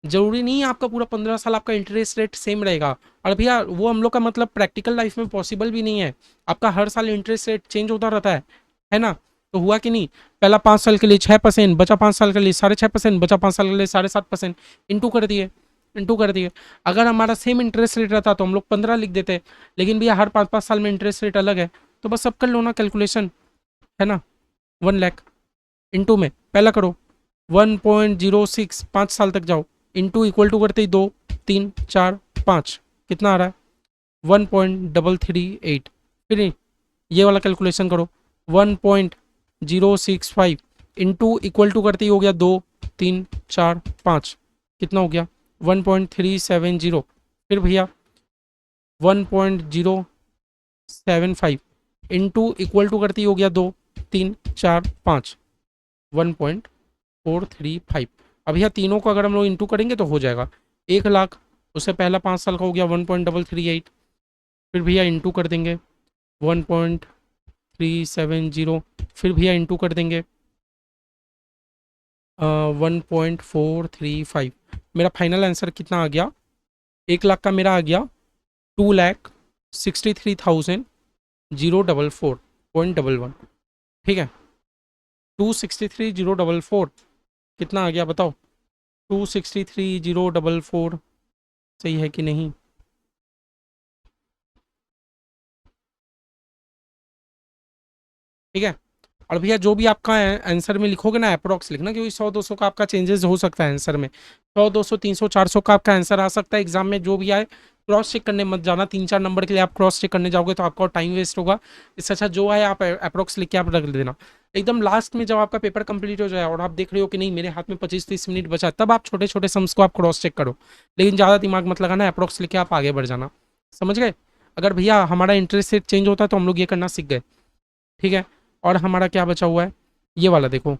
जरूरी नहीं है आपका पूरा 15 साल आपका इंटरेस्ट रेट सेम रहेगा। और भैया वो हम लोग का मतलब प्रैक्टिकल लाइफ में पॉसिबल भी नहीं है, आपका हर साल इंटरेस्ट रेट चेंज होता रहता है ना? तो हुआ कि नहीं, पहला 5 साल के लिए 6%, बचा 5 साल के लिए 6.5%, बचा 5 साल के लिए 7.5%। इंटू कर दिए, इंटू कर दिए। अगर हमारा सेम इंटरेस्ट रेट रहता तो हम लोग 15 लिख देते, लेकिन भैया हर 5 5 साल में इंटरेस्ट रेट अलग है, तो बस सब कर लो ना कैलकुलेशन, है ना? 1 लाख इंटू में पहला करो 1.06, 5 साल तक जाओ, इंटू इक्वल टू करते ही 2 3 4 5, कितना आ रहा है, 1.338। फिर ये वाला कैलकुलेशन करो, 1.065 इंटू इक्वल टू करते ही हो गया 2 3 4 5, कितना हो गया, 1.370। फिर भैया 1.075 इंटू इक्वल टू करते ही हो गया 2 3 4 5, 1.435। अब भैया तीनों को अगर हम लोग इंटू करेंगे तो हो जाएगा 1 लाख। उससे पहला 5 साल का हो गया 1.338। फिर भैया इंटू कर देंगे 1.370। फिर भैया इंटू कर देंगे 1.435। मेरा फाइनल आंसर कितना आ गया, 1 लाख का मेरा आ गया 2,63,044.11। ठीक है, 263,044 कितना आ गया बताओ, 263,044 सही है कि नहीं? ठीक है। और भैया जो भी आपका आंसर में लिखोगे ना, अप्रोक्स लिखना, क्योंकि 100 200 का आपका चेंजेस हो सकता है आंसर में। 100 200 300 400 का आपका आंसर आ सकता है एग्जाम में, जो भी आए क्रॉस चेक करने मत जाना। 3 4 नंबर के लिए आप क्रॉस चेक करने जाओगे तो आपका टाइम वेस्ट होगा। इससे अच्छा जो है आप अप्रोक्स लिख के आप रख देना। एकदम लास्ट में जब आपका पेपर कंप्लीट हो जाए और आप देख रहे हो कि नहीं मेरे हाथ में 25 30 मिनट बचा है, तब आप छोटे छोटे सम्स को आप क्रॉस चेक करो। लेकिन ज़्यादा दिमाग मत लगाना, अप्रोक्स लिख के आप आगे बढ़ जाना। समझ गए? अगर भैया हमारा इंटरेस्ट रेट चेंज होता है तो हम लोग ये करना सीख गए। ठीक है, और हमारा क्या बचा हुआ है, ये वाला देखो।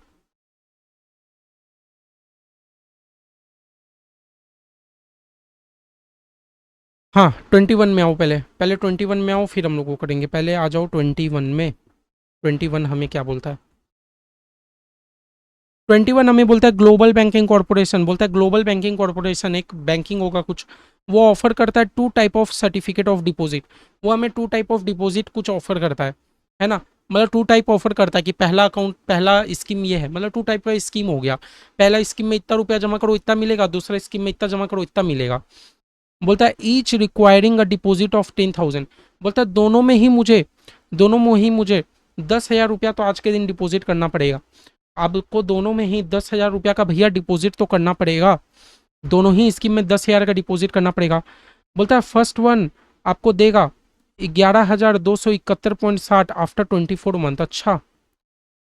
हाँ, 21 में आओ, पहले पहले 21 में आओ, फिर हम लोग वो करेंगे। पहले आ जाओ 21 में। 21 हमें क्या बोलता है, 21 हमें बोलता है ग्लोबल बैंकिंग कॉर्पोरेशन। बोलता है ग्लोबल बैंकिंग कॉर्पोरेशन एक बैंकिंग होगा कुछ, वो ऑफर करता है 2 type of certificate of deposit. वो हमें 2 टाइप ऑफ डिपॉजिट कुछ ऑफर करता है ना? मतलब टू टाइप ऑफर करता है कि पहला अकाउंट पहला स्कीम ये है, मतलब टू टाइप का स्कीम हो गया। पहला स्कीम में इतना रुपया जमा करो इतना मिलेगा, दूसरा स्कीम में इतना जमा करो इतना मिलेगा। बोलता है each requiring a deposit of 10,000। बोलता है दोनों में ही मुझे 10,000 रुपया तो आज के दिन डिपॉजिट करना पड़ेगा। आपको दोनों में ही 10,000 रुपया का भैया डिपॉजिट तो करना पड़ेगा, दोनों ही स्कीम में 10,000 का डिपॉजिट करना पड़ेगा। बोलता है फर्स्ट वन आपको देगा 11,271.60 आफ्टर 24 मंथ। अच्छा,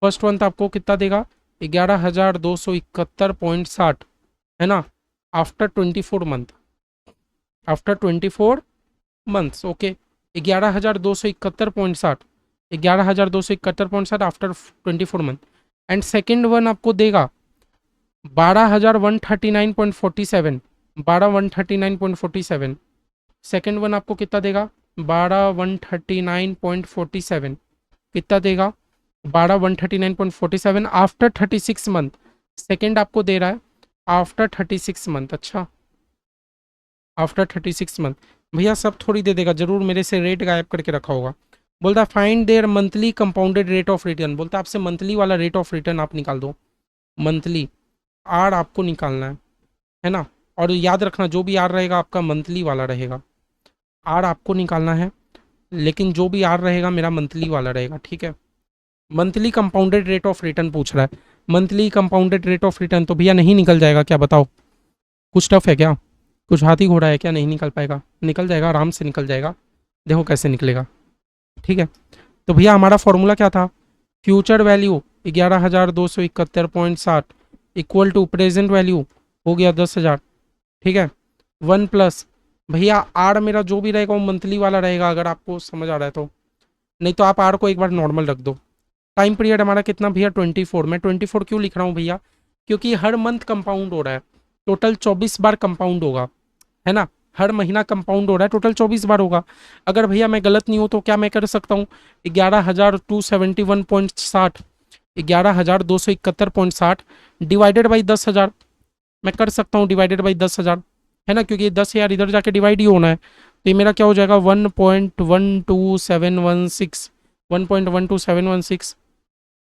फर्स्ट वन तो आपको कितना देगा 11,271.60, है ना, after 24 month, after 24 months. Okay, 11,271.60, 11,271.60 after 24 month. And second one आपको देगा 12,139.47, 12,139.47। सेकेंड वन आपको कितना देगा 12,139.47, कितना देगा 12,139.47 आफ्टर 36 मंथ। सेकेंड आपको दे रहा है आफ्टर 36 मंथ। अच्छा, आफ्टर 36 मंथ। भैया सब थोड़ी दे देगा, जरूर मेरे से रेट गायब करके रखा होगा। बोलता find there monthly compounded rate of return. बोलता आपसे मंथली वाला रेट ऑफ रिटर्न आप निकाल दो, मंथली आर आपको निकालना है ना। और याद रखना जो भी आर रहेगा आपका मंथली वाला रहेगा, आर आपको निकालना है, लेकिन जो भी आर रहेगा मेरा मंथली वाला रहेगा, ठीक है। Monthly compounded rate of return पूछ रहा है, monthly compounded rate of return, तो भैया नहीं निकल जाएगा क्या, बताओ कुछ टफ है क्या, कुछ हाथी घोड़ा है क्या, नहीं निकल पाएगा, निकल जाएगा, आराम से निकल जाएगा। देखो कैसे निकलेगा, ठीक है। तो भैया हमारा फॉर्मूला क्या था, future value 11,271.60 equal to present value हो गया 10,000, ठीक है। वन प्लस भैया आर मेरा जो भी रहेगा वो मंथली वाला रहेगा, अगर आपको समझ आ रहा है तो, नहीं तो आप आर को एक बार नॉर्मल रख दो। टाइम पीरियड हमारा कितना भैया 24। मैं 24 क्यों लिख रहा हूँ भैया, क्योंकि हर मंथ कंपाउंड हो रहा है, टोटल 24 बार कंपाउंड होगा, है ना। हर महीना कंपाउंड हो रहा है, टोटल 24 बार होगा। अगर भैया मैं गलत नहीं हूँ तो क्या मैं कर सकता हूँ 11,271.60, 11,271.60 डिवाइडेड बाई 10,000, मैं कर सकता हूँ डिवाइडेड बाई 10,000, है ना, क्योंकि 10,000 इधर जाके डिवाइड ही होना है। तो ये मेरा क्या हो जाएगा 1.12716, 1.12716,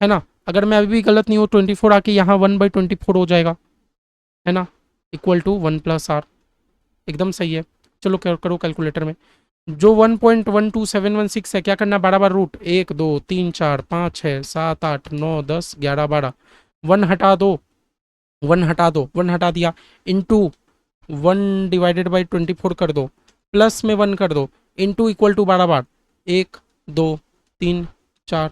है ना। अगर मैं अभी भी गलत नहीं हूँ 24 आके यहाँ 1/24 हो जाएगा, है ना, इक्वल टू 1 प्लस आर, एकदम सही है। चलो करो कैलकुलेटर में, जो 1.12716 है क्या करना है, 12 बार रूट, 1 2 3 4 5 6 7 8 9 10 11 12, वन हटा दो, वन हटा दिया, इंटू 1/24 कर दो, प्लस में 1 कर दो, इंटू इक्वल टू 12 बार, 1 2 3 4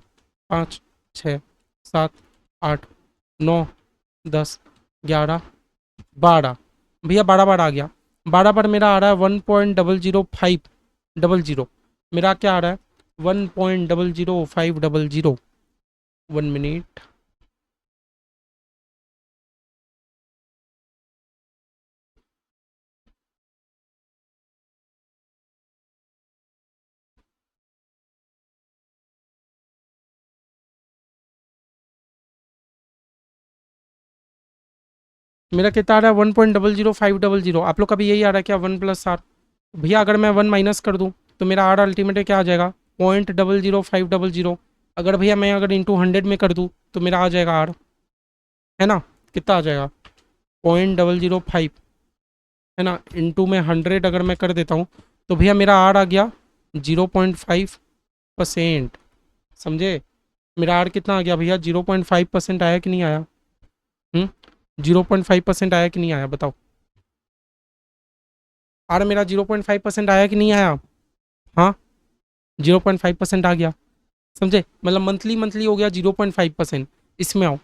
5 6 7 8 9 10 11 12, भैया 12 बार आ गया। 12 बार मेरा आ रहा है 1.00500, मेरा क्या आ रहा है 1.00500। 1 मिनट, मेरा कितना आ रहा है 1.00500। आप लोग का भी यही आ रहा है क्या 1 प्लस आर। भैया अगर मैं 1 माइनस कर दूं तो मेरा आर अल्टीमेट क्या आ जाएगा 0.00500। अगर भैया मैं अगर इंटू 100 में कर दूं तो मेरा आ जाएगा आर, है ना, कितना आ जाएगा 0.005, है ना, इंटू में 100 अगर मैं कर देता हूँ तो भैया मेरा आर आ गया 0.5%। समझे, मेरा आर कितना आ गया भैया 0.5% आया कि नहीं आया, 0.5% आया कि नहीं आया, बताओ। आर मेरा 0.5% आया कि नहीं आया, हाँ 0.5% आ गया। समझे, मतलब मंथली मंथली हो गया 0.5%। इसमें आओ,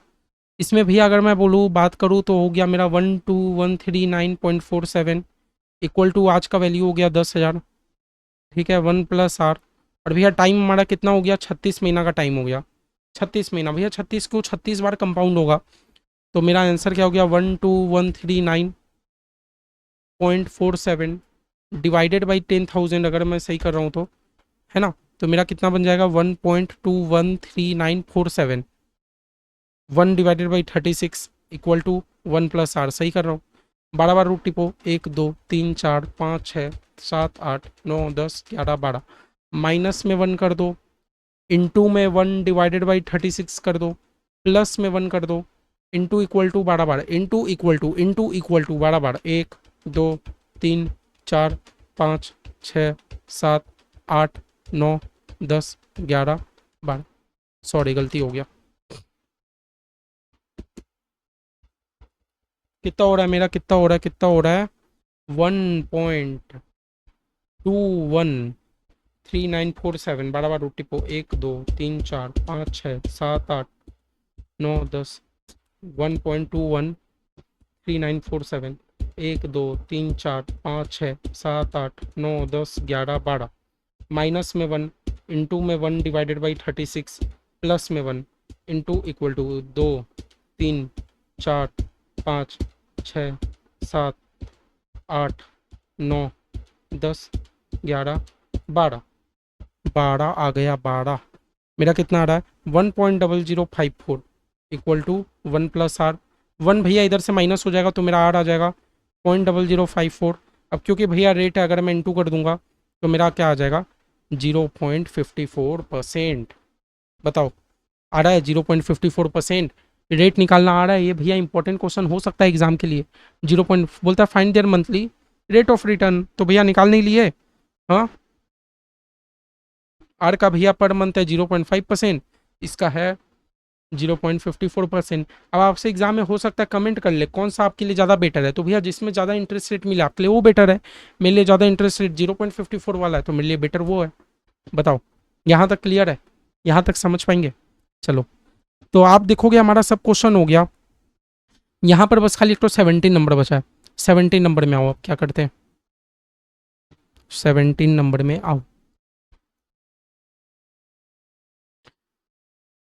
इसमें भैया अगर मैं बोलूँ बात करूँ तो हो गया मेरा 12,139.47 इक्वल टू आज का वैल्यू हो गया 10,000, ठीक है, 1 प्लस आर। और भैया टाइम हमारा कितना हो गया 36 महीना का टाइम हो गया, 36 महीना भैया, 36 को 36 बार कंपाउंड होगा, तो मेरा आंसर क्या हो गया 12,139.47 डिवाइडेड बाई 10,000, अगर मैं सही कर रहा हूँ तो, है ना। तो मेरा कितना बन जाएगा 1.213,947, 1 divided by 36 equal to 1 plus R, सही कर रहा हूँ। 12 बार रूट टिपो, 1 2 3 4 5 6 7 8 9 10 11 12, माइनस में 1 कर दो, इंटू में 1/36 कर दो, प्लस में 1 कर दो, into equal to 12 into equal to 12 1 2 3 4 5 6 7 8 9 10 11 12, sorry गलती हो गया। कितना हो रहा है मेरा, कितना हो रहा है 1.213947। 12 रोटी पो 1 2 3 4 5 6 7 8 9 10, 1.213947, 1 2 3 4 5 6 7 8 9 10 11 12, माइनस में 1, इंटू में 1/36, प्लस में 1, इंटू इक्वल टू 2 3 4 5 6 7 8 9 10 11 12, 12 आ गया 12। मेरा कितना आ रहा है 1.0054 इक्वल टू 1 प्लस आर। 1 भैया इधर से माइनस हो जाएगा तो मेरा आर आ जाएगा 0.0054। अब क्योंकि भैया रेट है, अगर मैं इंटू कर दूंगा तो मेरा क्या आ जाएगा 0.54%। बताओ आ रहा है 0.54%। रेट निकालना आ रहा है, ये भैया इंपॉर्टेंट क्वेश्चन हो सकता है एग्जाम के लिए। 0 बोलता है find there monthly rate of return, तो भैया निकाल नहीं लिए। हाँ, आर का भैया पर मंथ है 0.5%, इसका है 0.54%। अब आपसे एग्जाम में हो सकता है कमेंट कर ले कौन सा आपके लिए ज़्यादा बेटर है, तो भैया जिसमें ज़्यादा इंटरेस्ट रेट मिले आपके लिए वो बेटर है। मेरे लिए ज़्यादा इंटरेस्ट रेट 0.54 वाला है तो मेरे लिए बेटर वो है। बताओ यहाँ तक क्लियर है, यहाँ तक समझ पाएंगे। चलो तो आप देखोगे हमारा सब क्वेश्चन हो गया। यहाँ पर बस खाली एक तो 17 नंबर बचा है। 17 नंबर में आओ, आप क्या करते हैं 17 नंबर में आओ।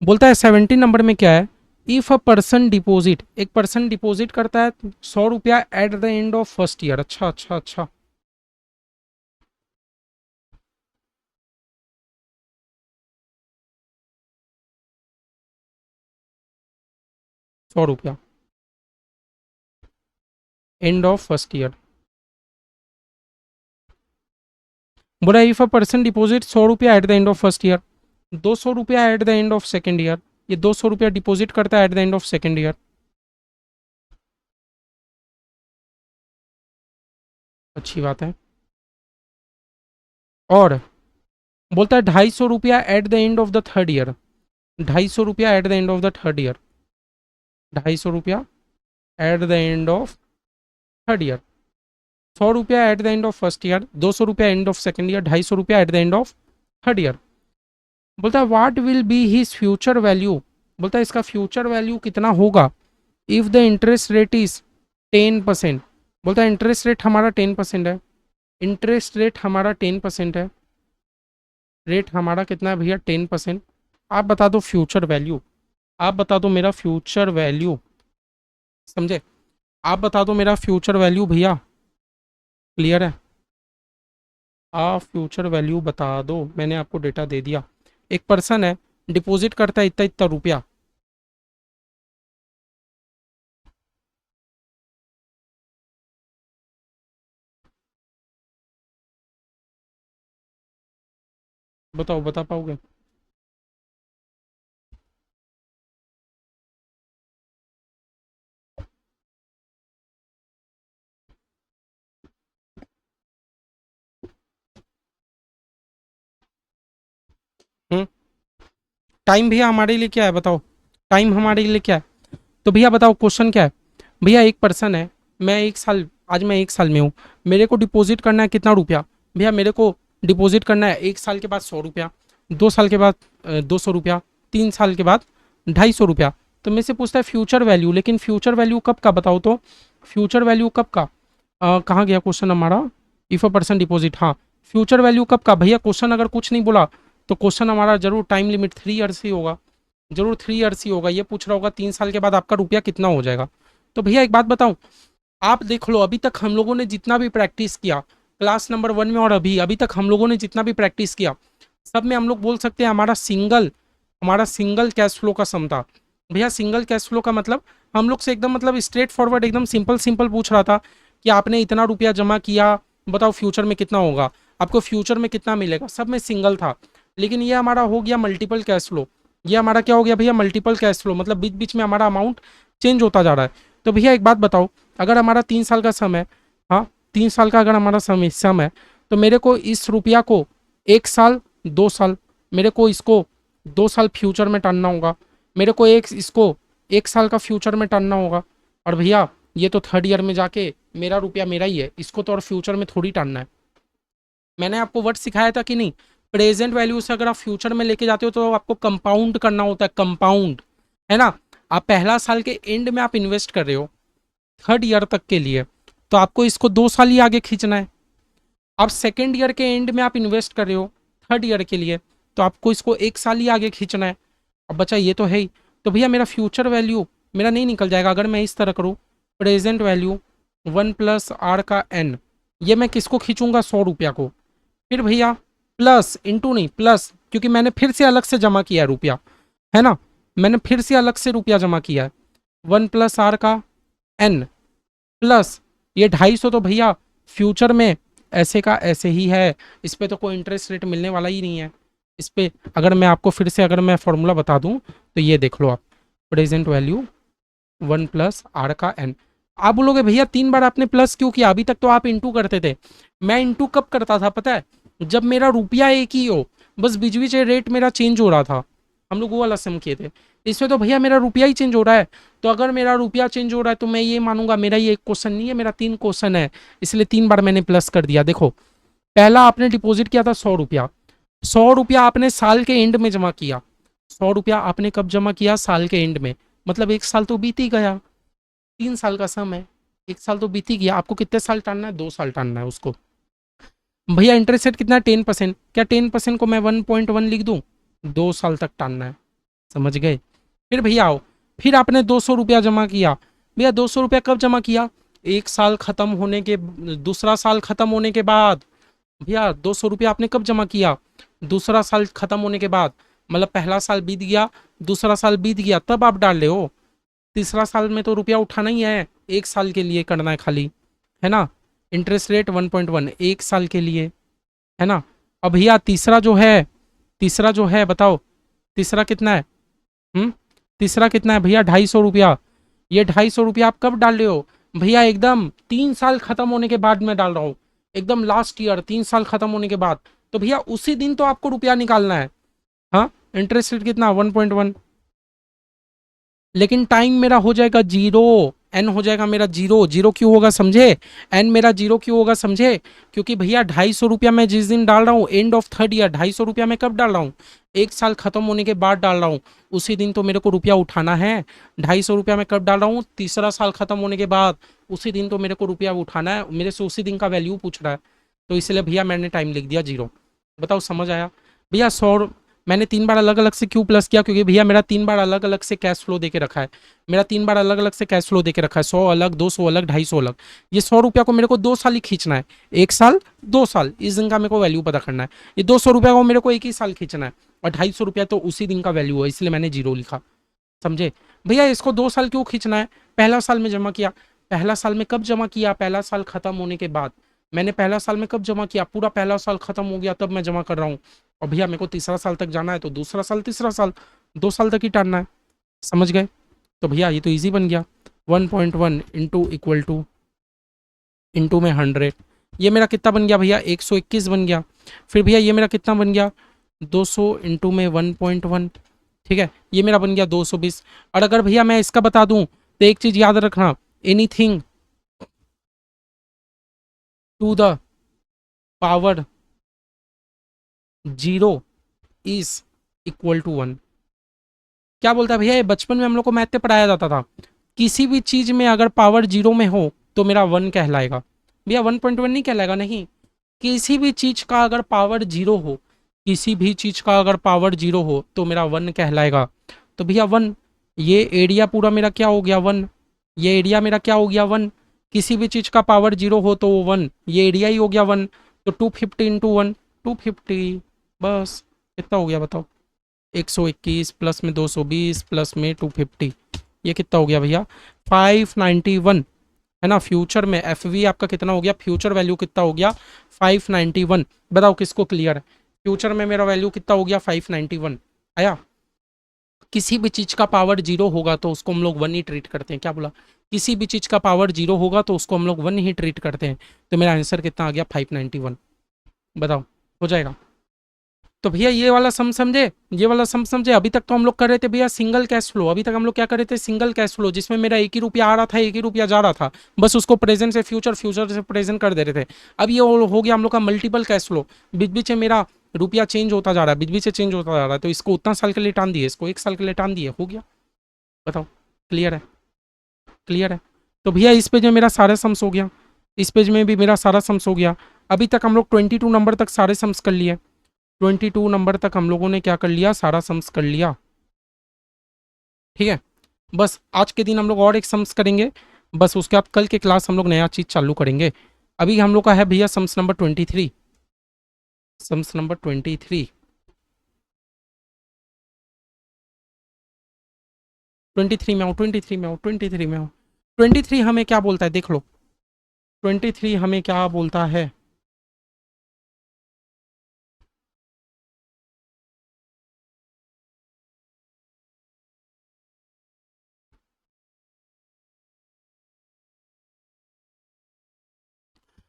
बोलता है 17 नंबर में क्या है, इफ अ पर्सन डिपॉजिट, एक पर्सन डिपॉजिट करता है 100 रुपया at the end of first year. अच्छा अच्छा अच्छा, 100 रुपया एंड ऑफ फर्स्ट ईयर। बोला इफ अ पर्सन डिपॉजिट 100 रुपया at the end of first year, 200 रुपया at the end of second year. ये 200 रुपया डिपॉजिट करता है at the end of second year. अच्छी बात है। और बोलता है 250 रुपया at the end of the third year. 250 रुपया at the end of the third year. 250 रुपया at the end of third year. 100 रुपया at the end of first year, 200 रुपया एंड ऑफ सेकेंड ईयर, 250 रुपया at the end of third year. बोलता है what will be his future value, बोलता है इसका future value कितना होगा if the interest rate is 10%। बोलता है इंटरेस्ट रेट हमारा 10% है, इंटरेस्ट रेट हमारा 10% है, रेट हमारा कितना है भैया 10%। आप बता दो फ्यूचर वैल्यू, आप बता दो मेरा फ्यूचर वैल्यू, समझे, आप बता दो मेरा फ्यूचर वैल्यू भैया। क्लियर है, आप फ्यूचर वैल्यू बता दो, मैंने आपको डेटा दे दिया। एक पर्सन है डिपॉजिट करता है इतना इतना रुपया, बताओ बता पाओगे। हम्म, टाइम भैया हमारे लिए क्या है बताओ, टाइम हमारे लिए क्या है। तो भैया बताओ क्वेश्चन क्या है। भैया एक पर्सन है, मैं एक साल, आज मैं एक साल में हूँ, मेरे को डिपॉजिट करना है कितना रुपया। भैया मेरे को डिपॉजिट करना है एक साल के बाद 100 रुपया, 2 साल के बाद 200 रुपया, 3 साल के बाद 250 रुपया। तो मेरे से पूछता है फ्यूचर वैल्यू, लेकिन फ्यूचर वैल्यू कब का बताओ तो, फ्यूचर वैल्यू कब का। कहाँ गया क्वेश्चन हमारा, इफ अ पर्सन डिपॉजिट, हाँ फ्यूचर वैल्यू कब का। भैया क्वेश्चन अगर कुछ नहीं बोला तो क्वेश्चन हमारा जरूर टाइम लिमिट 3 ईयर्स ही होगा, जरूर 3 ईयर्स ही होगा। ये पूछ रहा होगा 3 साल के बाद आपका रुपया कितना हो जाएगा। तो भैया एक बात बताऊं, आप देख लो अभी तक हम लोगों ने जितना भी प्रैक्टिस किया क्लास नंबर 1 में और अभी अभी तक हम लोगों ने जितना भी प्रैक्टिस किया, सब में हम लोग बोल सकते हैं हमारा सिंगल कैश फ्लो का सम था। भैया सिंगल कैश फ्लो का मतलब हम लोग से एकदम मतलब स्ट्रेट फॉरवर्ड एकदम सिंपल सिंपल पूछ रहा था कि आपने इतना रुपया जमा किया, बताओ फ्यूचर में कितना होगा, आपको फ्यूचर में कितना मिलेगा, सब में सिंगल था। लेकिन ये हमारा हो गया मल्टीपल कैश फ्लो। ये हमारा क्या हो गया भैया, मल्टीपल कैश फ्लो, मतलब बीच बीच में हमारा अमाउंट चेंज होता जा रहा है। तो भैया एक बात बताओ, अगर हमारा 3 साल का सम है, हाँ 3 साल का अगर हमारा सम है, तो मेरे को इस रुपया को 1 साल 2 साल, मेरे को इसको 2 साल फ्यूचर में टानना होगा, मेरे को इसको 1 साल का फ्यूचर में टानना होगा। और भैया ये तो थर्ड ईयर में जाके मेरा रुपया मेरा ही है, इसको तो और फ्यूचर में थोड़ी टानना है। मैंने आपको वर्ड सिखाया था कि नहीं, प्रेजेंट वैल्यू से अगर आप फ्यूचर में लेके जाते हो तो आपको कंपाउंड करना होता है, कंपाउंड, है ना। आप पहला साल के एंड में आप इन्वेस्ट कर रहे हो थर्ड ईयर तक के लिए, तो आपको इसको 2 साल ही आगे खींचना है। आप सेकेंड ईयर के एंड में आप इन्वेस्ट कर रहे हो थर्ड ईयर के लिए, तो आपको इसको 1 साल ही आगे खींचना है। अब बचा ये तो है ही, तो भैया मेरा फ्यूचर वैल्यू मेरा नहीं निकल जाएगा अगर मैं इस तरह करूँ, प्रेजेंट वैल्यू 1 + r का n, ये मैं किसको खींचूंगा, 100 रुपया को। फिर भैया प्लस, इंटू नहीं प्लस, क्योंकि मैंने फिर से अलग से जमा किया है रुपया, है ना, मैंने फिर से अलग से रुपया जमा किया है। 1 + r का n प्लस ये 250 तो भैया फ्यूचर में ऐसे का ऐसे ही है, इस पे तो कोई इंटरेस्ट रेट मिलने वाला ही नहीं है। इस पे अगर मैं आपको फिर से अगर मैं फॉर्मूला बता दूं तो ये देख लो आप, प्रेजेंट वैल्यू 1 + r का n। आप बोलोगे भैया 3 बार आपने प्लस क्यों किया, अभी तक तो आप इंटू करते थे। मैं इंटू कब करता था पता है, जब मेरा रुपया एक ही हो, बस बीच बीच रेट मेरा चेंज हो रहा था, हम लोग वो वाला सम किए थे। इसमें तो भैया मेरा रुपया ही चेंज हो रहा है, तो अगर मेरा रुपया चेंज हो रहा है तो मैं ये मानूंगा मेरा ये एक क्वेश्चन नहीं है, मेरा 3 क्वेश्चन है, इसलिए 3 बार मैंने प्लस कर दिया। देखो पहला आपने डिपॉजिट किया था 100 रुपया, 100 रुपया आपने साल के एंड में जमा किया, 100 रुपया आपने कब जमा किया, साल के एंड में, मतलब 1 साल तो बीत ही गया, 3 साल का सम है, 1 साल तो बीत ही गया। आपको कितने साल टालना है, 2 साल टालना है उसको। भैया इंटरेस्ट रेट कितना है, 10%, क्या 10% को मैं 1.1 लिख दूं, 2 साल तक टालना है, समझ गए। फिर भैया आओ, फिर आपने 200 रुपया जमा किया, भैया 200 रुपया कब जमा किया, 1 साल खत्म होने के, दूसरा साल खत्म होने के बाद। भैया 200 रुपया आपने कब जमा किया, दूसरा साल खत्म होने के बाद, मतलब पहला साल बीत गया, दूसरा साल बीत गया, तब आप डाल रहे हो। तीसरा साल में तो रुपया उठाना ही है, 1 साल के लिए करना है खाली, है ना। इंटरेस्ट रेट 1.1 1 साल के लिए, है ना। अब भैया तीसरा जो है बताओ, तीसरा कितना है, तीसरा कितना है भैया, 250 रुपया। ये 250 रुपया आप कब डाल रहे हो भैया, एकदम 3 साल खत्म होने के बाद मैं डाल रहा हूँ, एकदम लास्ट ईयर 3 साल खत्म होने के बाद। तो भैया उसी दिन तो आपको रुपया निकालना है। हाँ इंटरेस्ट रेट कितना, 1.1, लेकिन टाइम मेरा हो जाएगा जीरो, एन हो जाएगा मेरा जीरो। जीरो क्यों होगा समझे, एन मेरा जीरो क्यों होगा समझे, क्योंकि भैया 250 रुपया मैं जिस दिन डाल रहा हूँ एंड ऑफ थर्ड ईयर, 250 रुपया मैं कब डाल रहा हूँ, 1 साल खत्म होने के बाद डाल रहा हूँ, उसी दिन तो मेरे को रुपया उठाना है। 250 रुपया मैं कब डाल रहा हूँ, तीसरा साल खत्म होने के बाद, उसी दिन तो मेरे को रुपया उठाना है, मेरे से उसी दिन का वैल्यू पूछ रहा है, तो इसलिए भैया मैंने टाइम लिख दिया जीरो। बताओ समझ आया भैया। 100 मैंने 3 बार अलग अलग से क्यों प्लस किया, क्योंकि भैया मेरा 3 बार अलग अलग से कैश फ्लो देके रखा है, मेरा 3 बार अलग अलग से कैश फ्लो देके रखा है, 100 अलग, 200 अलग, 250 अलग। ये 100 रुपया को मेरे को 2 साल ही खींचना है, 1 साल 2 साल, इस दिन का मेरे को वैल्यू पता करना है। ये 200 रुपया को मेरे को एक ही साल खींचना है, और 250 रुपया तो उसी दिन का वैल्यू है, इसलिए मैंने जीरो लिखा, समझे भैया। इसको 2 साल क्यों खींचना है, पहला साल में जमा किया, पहला साल में कब जमा किया, पहला साल खत्म होने के बाद। मैंने पहला साल में कब जमा किया, पूरा पहला साल खत्म हो गया तब मैं जमा कर रहा हूँ। और भैया मेरे को तीसरा साल तक जाना है, तो दूसरा साल तीसरा साल, 2 साल तक ही टालना है, समझ गए। तो भैया ये तो इजी बन गया, 1.1 इंटू इक्वल टू इंटू में 100, ये मेरा कितना बन गया भैया, 121 बन गया। फिर भैया ये मेरा कितना बन गया, 200 इंटू में 1.1, ठीक है, ये मेरा बन गया 220। और अगर भैया मैं इसका बता दूं तो एक चीज याद रखना, anything to the power 0 is equal to 1। क्या बोलता है भैया, ये बचपन में हम लोग को मैथ में पढ़ाया जाता था, किसी भी चीज में अगर पावर 0 में हो तो मेरा 1 कहलाएगा। भैया 1.1 नहीं कहलाएगा, नहीं, किसी भी चीज का अगर पावर 0 हो, किसी भी चीज का अगर पावर 0 हो तो मेरा 1 कहलाएगा। तो भैया 1, ये एरिया पूरा मेरा क्या हो गया 1, ये एरिया मेरा क्या हो गया 1, किसी भी चीज का पावर 0 हो तो वो 1, ये एरिया ही हो गया 1। तो 250 इंटू 1, 250, बस कितना हो गया बताओ, 121 प्लस में 220 प्लस में 250, ये कितना हो गया भैया, 591, है ना। फ्यूचर में एफ वी आपका कितना हो गया, फ्यूचर वैल्यू कितना हो गया, 591। बताओ किसको क्लियर है, फ्यूचर में मेरा वैल्यू कितना हो गया 591 आया। किसी भी चीज का पावर जीरो होगा तो उसको हम लोग वन ही ट्रीट करते हैं, क्या बोला, किसी भी चीज का पावर जीरो होगा तो उसको हम लोग वन ही ट्रीट करते हैं। तो मेरा आंसर कितना आ गया 591, बताओ हो जाएगा। तो भैया ये वाला सम समझे, ये वाला सम समझे। अभी तक तो हम लोग कर रहे थे भैया सिंगल कैश फ्लो, अभी तक हम लोग क्या कर रहे थे सिंगल कैश फ्लो, जिसमें मेरा एक ही रुपया आ रहा था एक ही रुपया जा रहा था, बस उसको प्रेजेंट से फ्यूचर, फ्यूचर से प्रेजेंट कर दे रहे थे। अब ये हो गया हम लोग का मल्टीपल कैश फ्लो, बीच बीच में मेरा रुपया चेंज होता जा रहा है, बीच बीच से चेंज होता जा रहा है। तो इसको उतना साल के लिए टान दिए, इसको एक साल के लिए टान दिए, हो गया। बताओ क्लियर है, क्लियर है। तो भैया इस पेज में मेरा सारा सम्स हो गया, इस पेज में भी मेरा सारा सम्स हो गया। अभी तक हम लोग 22 नंबर तक सारे सम्स कर लिए, 22 नंबर तक हम लोगों ने क्या कर लिया, सारा सम्स कर लिया, ठीक है। बस आज के दिन हम लोग और एक सम्स करेंगे, बस उसके बाद कल के क्लास हम लोग नया चीज चालू करेंगे। अभी हम लोग का है भैया सम्स नंबर 23, सम्स नंबर 23, 23 में आओ, 23 में आओ, 23 में आओ। 23 हमें क्या बोलता है देख लो, 23 हमें क्या बोलता है,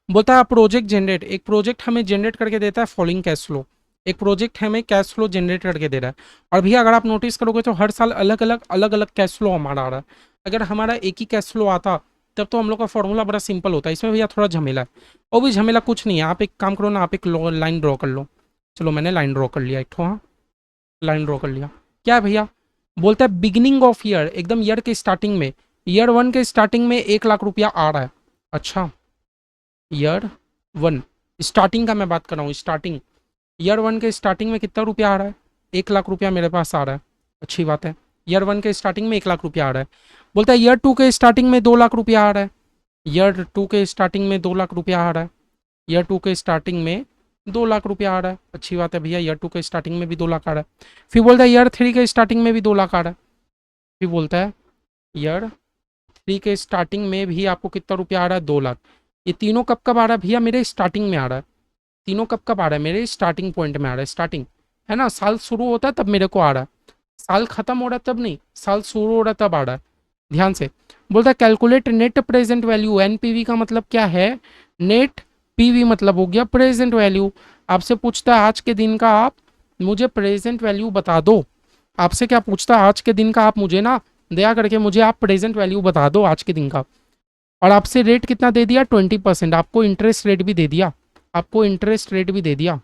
बोलता है प्रोजेक्ट जनरेट, एक प्रोजेक्ट हमें जनरेट करके देता है फॉलोइंग कैश फ्लो, एक प्रोजेक्ट हमें कैश फ्लो जनरेट करके दे रहा है। और भैया अगर आप नोटिस करोगे तो हर साल अलग अलग कैश फ्लो हमारा आ रहा है। अगर हमारा एक ही कैश फ्लो आता तब तो हम लोग का फॉर्मूला बड़ा सिंपल होता है, इसमें भैया थोड़ा झमेला है। और भी झमेला कुछ नहीं है, आप एक काम करो ना, आप एक लाइन ड्रॉ कर लो। चलो मैंने लाइन ड्रॉ कर लिया एक ठो, हाँ लाइन ड्रॉ कर लिया। क्या है भैया, बोलता है बिगिनिंग ऑफ ईयर, एकदम ईयर के स्टार्टिंग में, ईयर वन के स्टार्टिंग में 1 लाख रुपया आ रहा है। अच्छा ईयर वन स्टार्टिंग का मैं बात कर रहा हूँ, स्टार्टिंग ईयर वन के स्टार्टिंग में कितना रुपया आ रहा है, 1 लाख रुपया मेरे पास आ रहा है। अच्छी बात है, ईयर वन के स्टार्टिंग में 1 लाख रुपया आ रहा है। बोलता है ईयर टू के स्टार्टिंग में 2 लाख रुपया आ रहा है, ईयर टू के स्टार्टिंग में 2 लाख रुपया आ रहा है, ईयर टू के स्टार्टिंग में 2 लाख रुपया आ रहा है। अच्छी बात है भैया, ईयर टू के स्टार्टिंग में भी 2 लाख आ रहा है। फिर बोलता है ईयर थ्री के स्टार्टिंग में भी 2 लाख आ रहा है। फिर बोलता है ईयर थ्री के स्टार्टिंग में भी आपको कितना रुपया आ रहा है, 2 लाख। ये तीनों कब कब आ रहा है भैया, मेरे स्टार्टिंग में आ रहा है। तीनों कब कब आ रहा है, मेरे स्टार्टिंग पॉइंट में आ रहा है, स्टार्टिंग है ना, साल शुरू होता है तब मेरे को आ रहा है, साल खत्म हो रहा है तब नहीं, साल शुरू हो रहा है तब आ रहा है। ध्यान से बोलता है calculate net present value, NPV का मतलब क्या है, नेट, पीवी मतलब हो गया प्रेजेंट वैल्यू। आपसे पूछता है आज के दिन का आप मुझे प्रेजेंट वैल्यू बता दो, आपसे क्या पूछता है आज के दिन का आप मुझे ना दया करके मुझे आप प्रेजेंट वैल्यू बता दो आज के दिन का। और आपसे रेट कितना दे दिया 20%, आपको इंटरेस्ट रेट भी दे दिया, आपको इंटरेस्ट रेट भी दे दिया,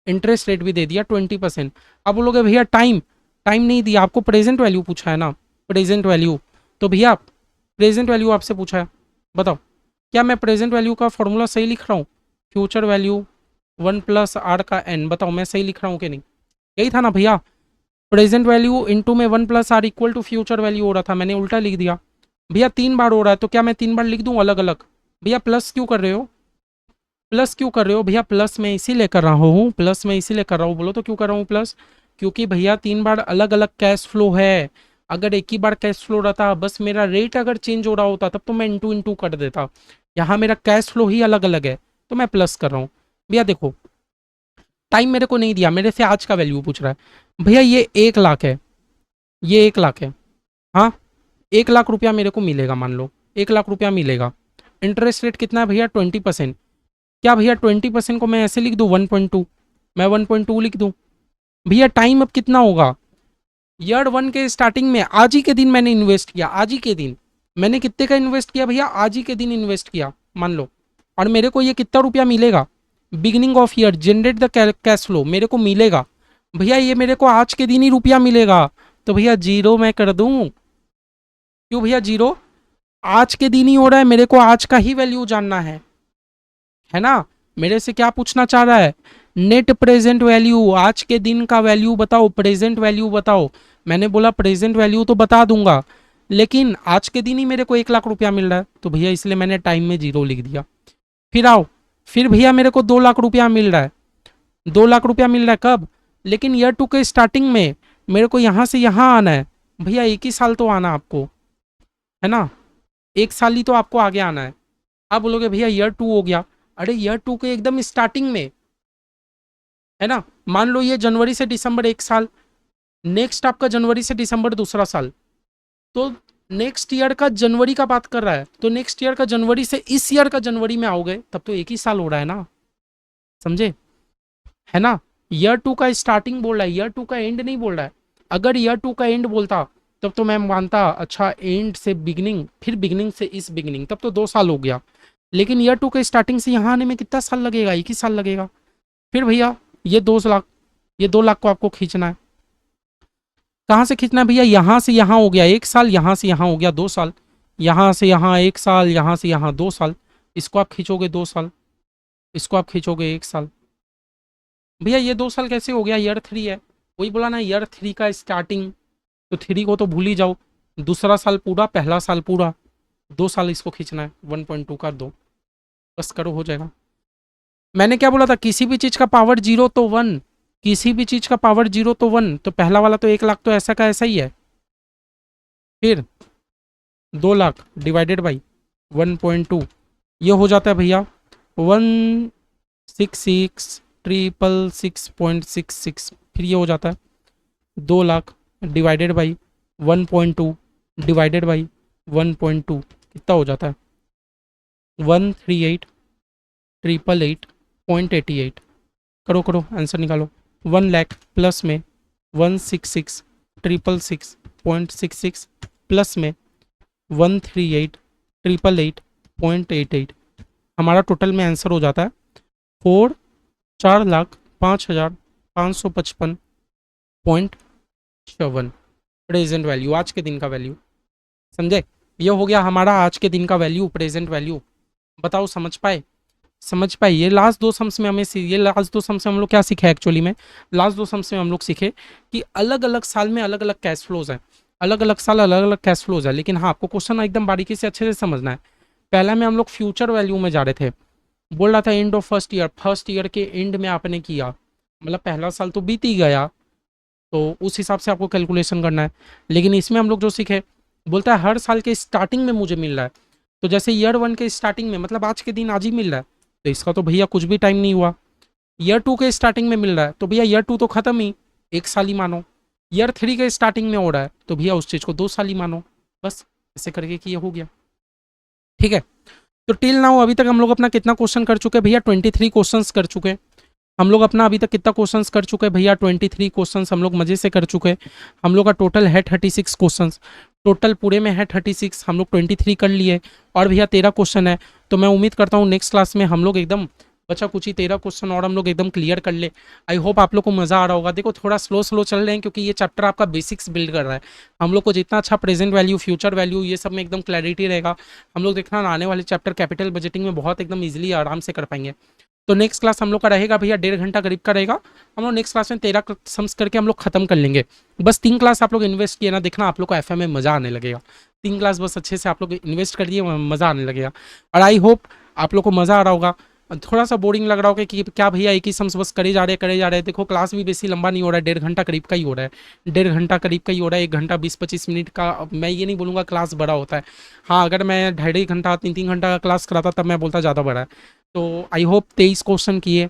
इंटरेस्ट रेट भी दे दिया 20%। अब बोलोगे भैया टाइम, टाइम नहीं दिया, आपको प्रेजेंट वैल्यू पूछा है ना, प्रेजेंट वैल्यू। तो भैया प्रेजेंट वैल्यू आपसे पूछा है, बताओ क्या मैं प्रेजेंट वैल्यू का फॉर्मूला सही लिख रहा हूँ, फ्यूचर वैल्यू 1 + R का n, बताओ मैं सही लिख रहा हूँ कि नहीं, यही था ना भैया, प्रेजेंट वैल्यू इंटू में 1 + R equal to future value हो रहा था, मैंने उल्टा लिख दिया। भैया 3 बार हो रहा है तो क्या मैं 3 बार लिख दूँ अलग अलग, भैया प्लस क्यों कर रहे हो, प्लस क्यों कर रहे हो भैया, प्लस मैं इसीलिए कर रहा हूँ, प्लस मैं इसीलिए कर रहा हूँ, बोलो तो क्यों कर रहा हूँ प्लस, क्योंकि भैया 3 बार अलग अलग कैश फ्लो है। अगर एक ही बार कैश फ्लो रहता, बस मेरा रेट अगर चेंज हो रहा होता तब तो मैं इंटू इंटू कर देता, यहाँ मेरा कैश फ्लो ही अलग अलग है तो मैं प्लस कर रहा हूँ। भैया देखो टाइम मेरे को नहीं दिया, मेरे से आज का वैल्यू पूछ रहा है। भैया ये 1 लाख है, ये 1 लाख है, हाँ 1 लाख रुपया मेरे को मिलेगा, मान लो 1 लाख रुपया मिलेगा। इंटरेस्ट रेट कितना है भैया 20%, क्या भैया 20% को मैं ऐसे लिख दूँ 1.2, मैं 1.2 लिख दूँ। भैया टाइम अब कितना होगा, ईयर वन के स्टार्टिंग में आज ही के दिन मैंने इन्वेस्ट किया, आज ही के दिन मैंने कितने का इन्वेस्ट किया भैया, आज ही के दिन इन्वेस्ट किया मान लो, और मेरे को ये कितना रुपया मिलेगा, beginning of year generate the cash flow मेरे को मिलेगा, भैया ये मेरे को आज के दिन ही रुपया मिलेगा। तो भैया जीरो मैं कर दूं, क्यों भैया जीरो, आज के दिन ही हो रहा है, मेरे को आज का ही वैल्यू जानना है ना। मेरे से क्या पूछना चाह रहा है, नेट प्रेजेंट वैल्यू, आज के दिन का वैल्यू बताओ, प्रेजेंट वैल्यू बताओ। मैंने बोला प्रेजेंट वैल्यू तो बता दूंगा, लेकिन आज के दिन ही मेरे को 1 लाख रुपया मिल रहा है, तो भैया इसलिए मैंने टाइम में जीरो लिख दिया। फिर आओ, फिर भैया मेरे को 2 लाख रुपया मिल रहा है, 2 लाख रुपया मिल रहा है कब, लेकिन ईयर टू के स्टार्टिंग में मेरे को यहाँ से यहाँ आना है, भैया एक ही साल तो आना आपको, है ना, एक साल ही तो आपको आगे आना है। आप बोलोगे भैया ईयर टू हो गया, अरे ईयर टू के एकदम स्टार्टिंग में, है ना। मान लो ये जनवरी से दिसंबर एक साल, नेक्स्ट आपका जनवरी से दिसंबर दूसरा साल, तो नेक्स्ट ईयर का जनवरी का बात कर रहा है, तो नेक्स्ट ईयर का जनवरी से इस ईयर का जनवरी में आओगे तब तो एक ही साल हो रहा है ना, समझे, है ना। ईयर टू का स्टार्टिंग बोल रहा है, ईयर टू का एंड नहीं बोल रहा है। अगर ईयर टू का एंड बोलता तब तो मैं मानता, अच्छा एंड से बिगिनिंग, फिर बिगिनिंग से इस बिगिनिंग, तब तो 2 साल हो गया। लेकिन ईयर टू के स्टार्टिंग से यहाँ आने में कितना साल लगेगा, एक ही साल लगेगा। फिर भैया ये 2 लाख, ये 2 लाख को आपको खींचना है। कहाँ से खींचना है भैया, यहाँ से यहाँ हो गया 1 साल, यहाँ से यहाँ हो गया 2 साल, यहाँ से यहाँ 1 साल, यहाँ से यहाँ 2 साल, इसको आप खींचोगे 2 साल, इसको आप खींचोगे 1 साल। भैया ये 2 साल कैसे हो गया, ईयर थ्री है, वही बोला ना, ईयर थ्री का स्टार्टिंग, तो थ्री को तो भूल ही जाओ, दूसरा साल पूरा, पहला साल पूरा, 2 साल इसको खींचना है, 1.2 कर दो, बस करो हो जाएगा। मैंने क्या बोला था, किसी भी चीज का पावर जीरो तो 1, किसी भी चीज का पावर जीरो तो 1, तो पहला वाला तो 1 लाख तो ऐसा का ऐसा ही है। फिर 2 लाख डिवाइडेड बाई 1.2, ये हो जाता है भैया 166,666.66। फिर ये हो जाता है 2 lakh divided by 1.2 divided by 1.2, कितना हो जाता है 138,888.88। करो करो आंसर निकालो। 1 लाख प्लस में 166,666.66 प्लस में 138,888.88, हमारा टोटल में आंसर हो जाता है 4,04,5,555.7 प्रेजेंट वैल्यू, आज के दिन का वैल्यू, समझे। ये हो गया हमारा आज के दिन का वैल्यू, प्रेजेंट वैल्यू। बताओ समझ पाए, समझ पाए। ये लास्ट 2 सम्स में हमें, ये लास्ट 2 सम्स में हम लोग क्या सीखे एक्चुअली में, लास्ट 2 सम्स में हम लोग सीखे कि अलग अलग साल में अलग अलग कैश फ्लोज हैं, अलग अलग साल अलग अलग कैश फ्लोज है। लेकिन हाँ, आपको क्वेश्चन एकदम बारीकी से अच्छे से समझना है। पहला में हम लोग फ्यूचर वैल्यू में जा रहे थे, बोल रहा था end of first year, first year के एंड में आपने किया, मतलब पहला साल तो बीत ही गया, तो उस हिसाब से आपको कैलकुलेशन करना है। लेकिन इसमें हम लोग जो सीखे, बोलता है हर साल के स्टार्टिंग में मुझे मिल रहा है, तो जैसे ईयर 1 के स्टार्टिंग में, मतलब आज के दिन आज ही मिल रहा है, तो इसका तो भैया कुछ भी टाइम नहीं हुआ। ईयर 2 के स्टार्टिंग में मिल रहा है, तो भैया ईयर 2 तो खत्म ही, 1 साल ही मानो। ईयर 3 के स्टार्टिंग में हो रहा है, तो भैया उस चीज़ को 2 साल ही मानो, बस ऐसे करके कि ये हो गया। ठीक है, तो टिल नाउ अभी तक हम लोग अपना कितना क्वेश्चन कर चुके हैं भैया, 23 क्वेश्चंस कर चुके हैं हम लोग। अपना अभी तक कितना क्वेश्चंस कर चुके हैं भैया, 23 क्वेश्चंस हम लोग मजे से कर चुके हैं। हम लोग का टोटल है 36 क्वेश्चंस, टोटल पूरे में है 36, हम लोग 23 कर लिए, और भैया 13 क्वेश्चन है। तो मैं उम्मीद करता हूँ नेक्स्ट क्लास में हम लोग एकदम बचा कुछ ही 13 क्वेश्चन और हम लोग एकदम क्लियर कर ले। आई होप आप लोग को मज़ा आ रहा होगा। देखो थोड़ा स्लो स्लो चल रहे हैं, क्योंकि ये चैप्टर आपका बेसिक्स बिल्ड कर रहा है। हम लोग को जितना अच्छा प्रेजेंट वैल्यू, फ्यूचर वैल्यू, ये सब में एकदम क्लैरिटी रहेगा, हम लोग देखना आने वाले चैप्टर कैपिटल बजटिंग में बहुत एकदम ईजिली आराम से कर पाएंगे। तो नेक्स्ट क्लास हम लोग का रहेगा भैया 1.5 घंटा करीब का रहेगा। हम लोग नेक्स्ट क्लास में 13 सम्स करके हम लोग खत्म कर लेंगे। बस 3 क्लास आप लोग इन्वेस्ट किए ना, देखना आप लोग को एफएम में मज़ा आने लगेगा। 3 क्लास बस अच्छे से आप लोग इन्वेस्ट कर दिए, मज़ा आने लगेगा। और आई होप आप लोग को मज़ा आ रहा होगा। थोड़ा सा बोरिंग लग रहा होगा कि क्या भैया एक ही सम्स बस करे जा रहे। देखो क्लास भी बेसी लंबा नहीं हो रहा है, 1.5 घंटा करीब का ही हो रहा है, 1.5 घंटा करीब का ही हो रहा है। 1 घंटा 20-25 मिनट का, मैं ये नहीं बोलूँगा क्लास बड़ा होता है। हाँ, अगर मैं 2.5 घंटा 3-3 घंटा का क्लास कराता तब मैं बोलता ज़्यादा बड़ा है। तो आई होप 23 क्वेश्चन किए,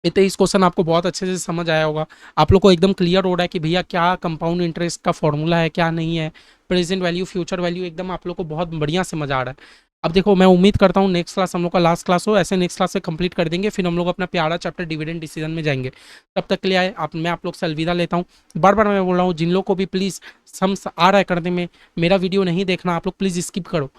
ये 23 क्वेश्चन आपको बहुत अच्छे से समझ आया होगा। आप लोग को एकदम क्लियर हो रहा है कि भैया क्या कंपाउंड इंटरेस्ट का फॉर्मूला है, क्या नहीं है, प्रेजेंट वैल्यू, फ्यूचर वैल्यू, एकदम आप लोग को बहुत बढ़िया से मजा आ रहा है। अब देखो मैं उम्मीद करता हूँ नेक्स्ट क्लास हम लोग का लास्ट क्लास हो, ऐसे नेक्स्ट क्लास से कंप्लीट कर देंगे, फिर हम लोग अपना प्यारा चैप्टर डिविडेंड डिसीजन में जाएंगे। तब तक के लिए आए मैं आप लोग से अलविदा लेता हूँ। बार बार मैं बोल रहा हूँ, जिन लोग को भी प्लीज़ सम्स आ रहा है करने में, मेरा वीडियो नहीं देखना, आप लोग प्लीज़ स्किप करो,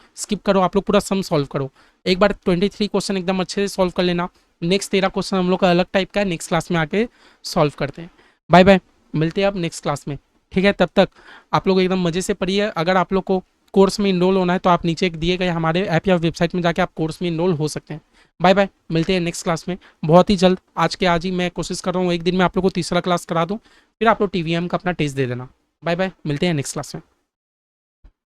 आप लोग पूरा सम सॉल्व करो। एक बार 23 क्वेश्चन एकदम अच्छे से सॉल्व कर लेना। नेक्स्ट 13 क्वेश्चन हम लोग का अलग टाइप का है, नेक्स्ट क्लास में आके सॉल्व करते हैं। बाय बाय, मिलते हैं आप नेक्स्ट क्लास में। ठीक है, तब तक आप लोग एकदम मज़े से पढ़िए। अगर आप लोग को कोर्स में इनरोल होना है तो आप नीचे दिए गए हमारे ऐप या वेबसाइट में जाके आप कोर्स में इनरोल हो सकते हैं। बाय बाय, मिलते हैं नेक्स्ट क्लास में बहुत ही जल्द। आज के आज ही मैं कोशिश कर रहा हूँ एक दिन में आप लोग को तीसरा क्लास करा दूँ, फिर आप लोग TVM का अपना टेस्ट दे देना। बाय बाय, मिलते हैं नेक्स्ट क्लास में।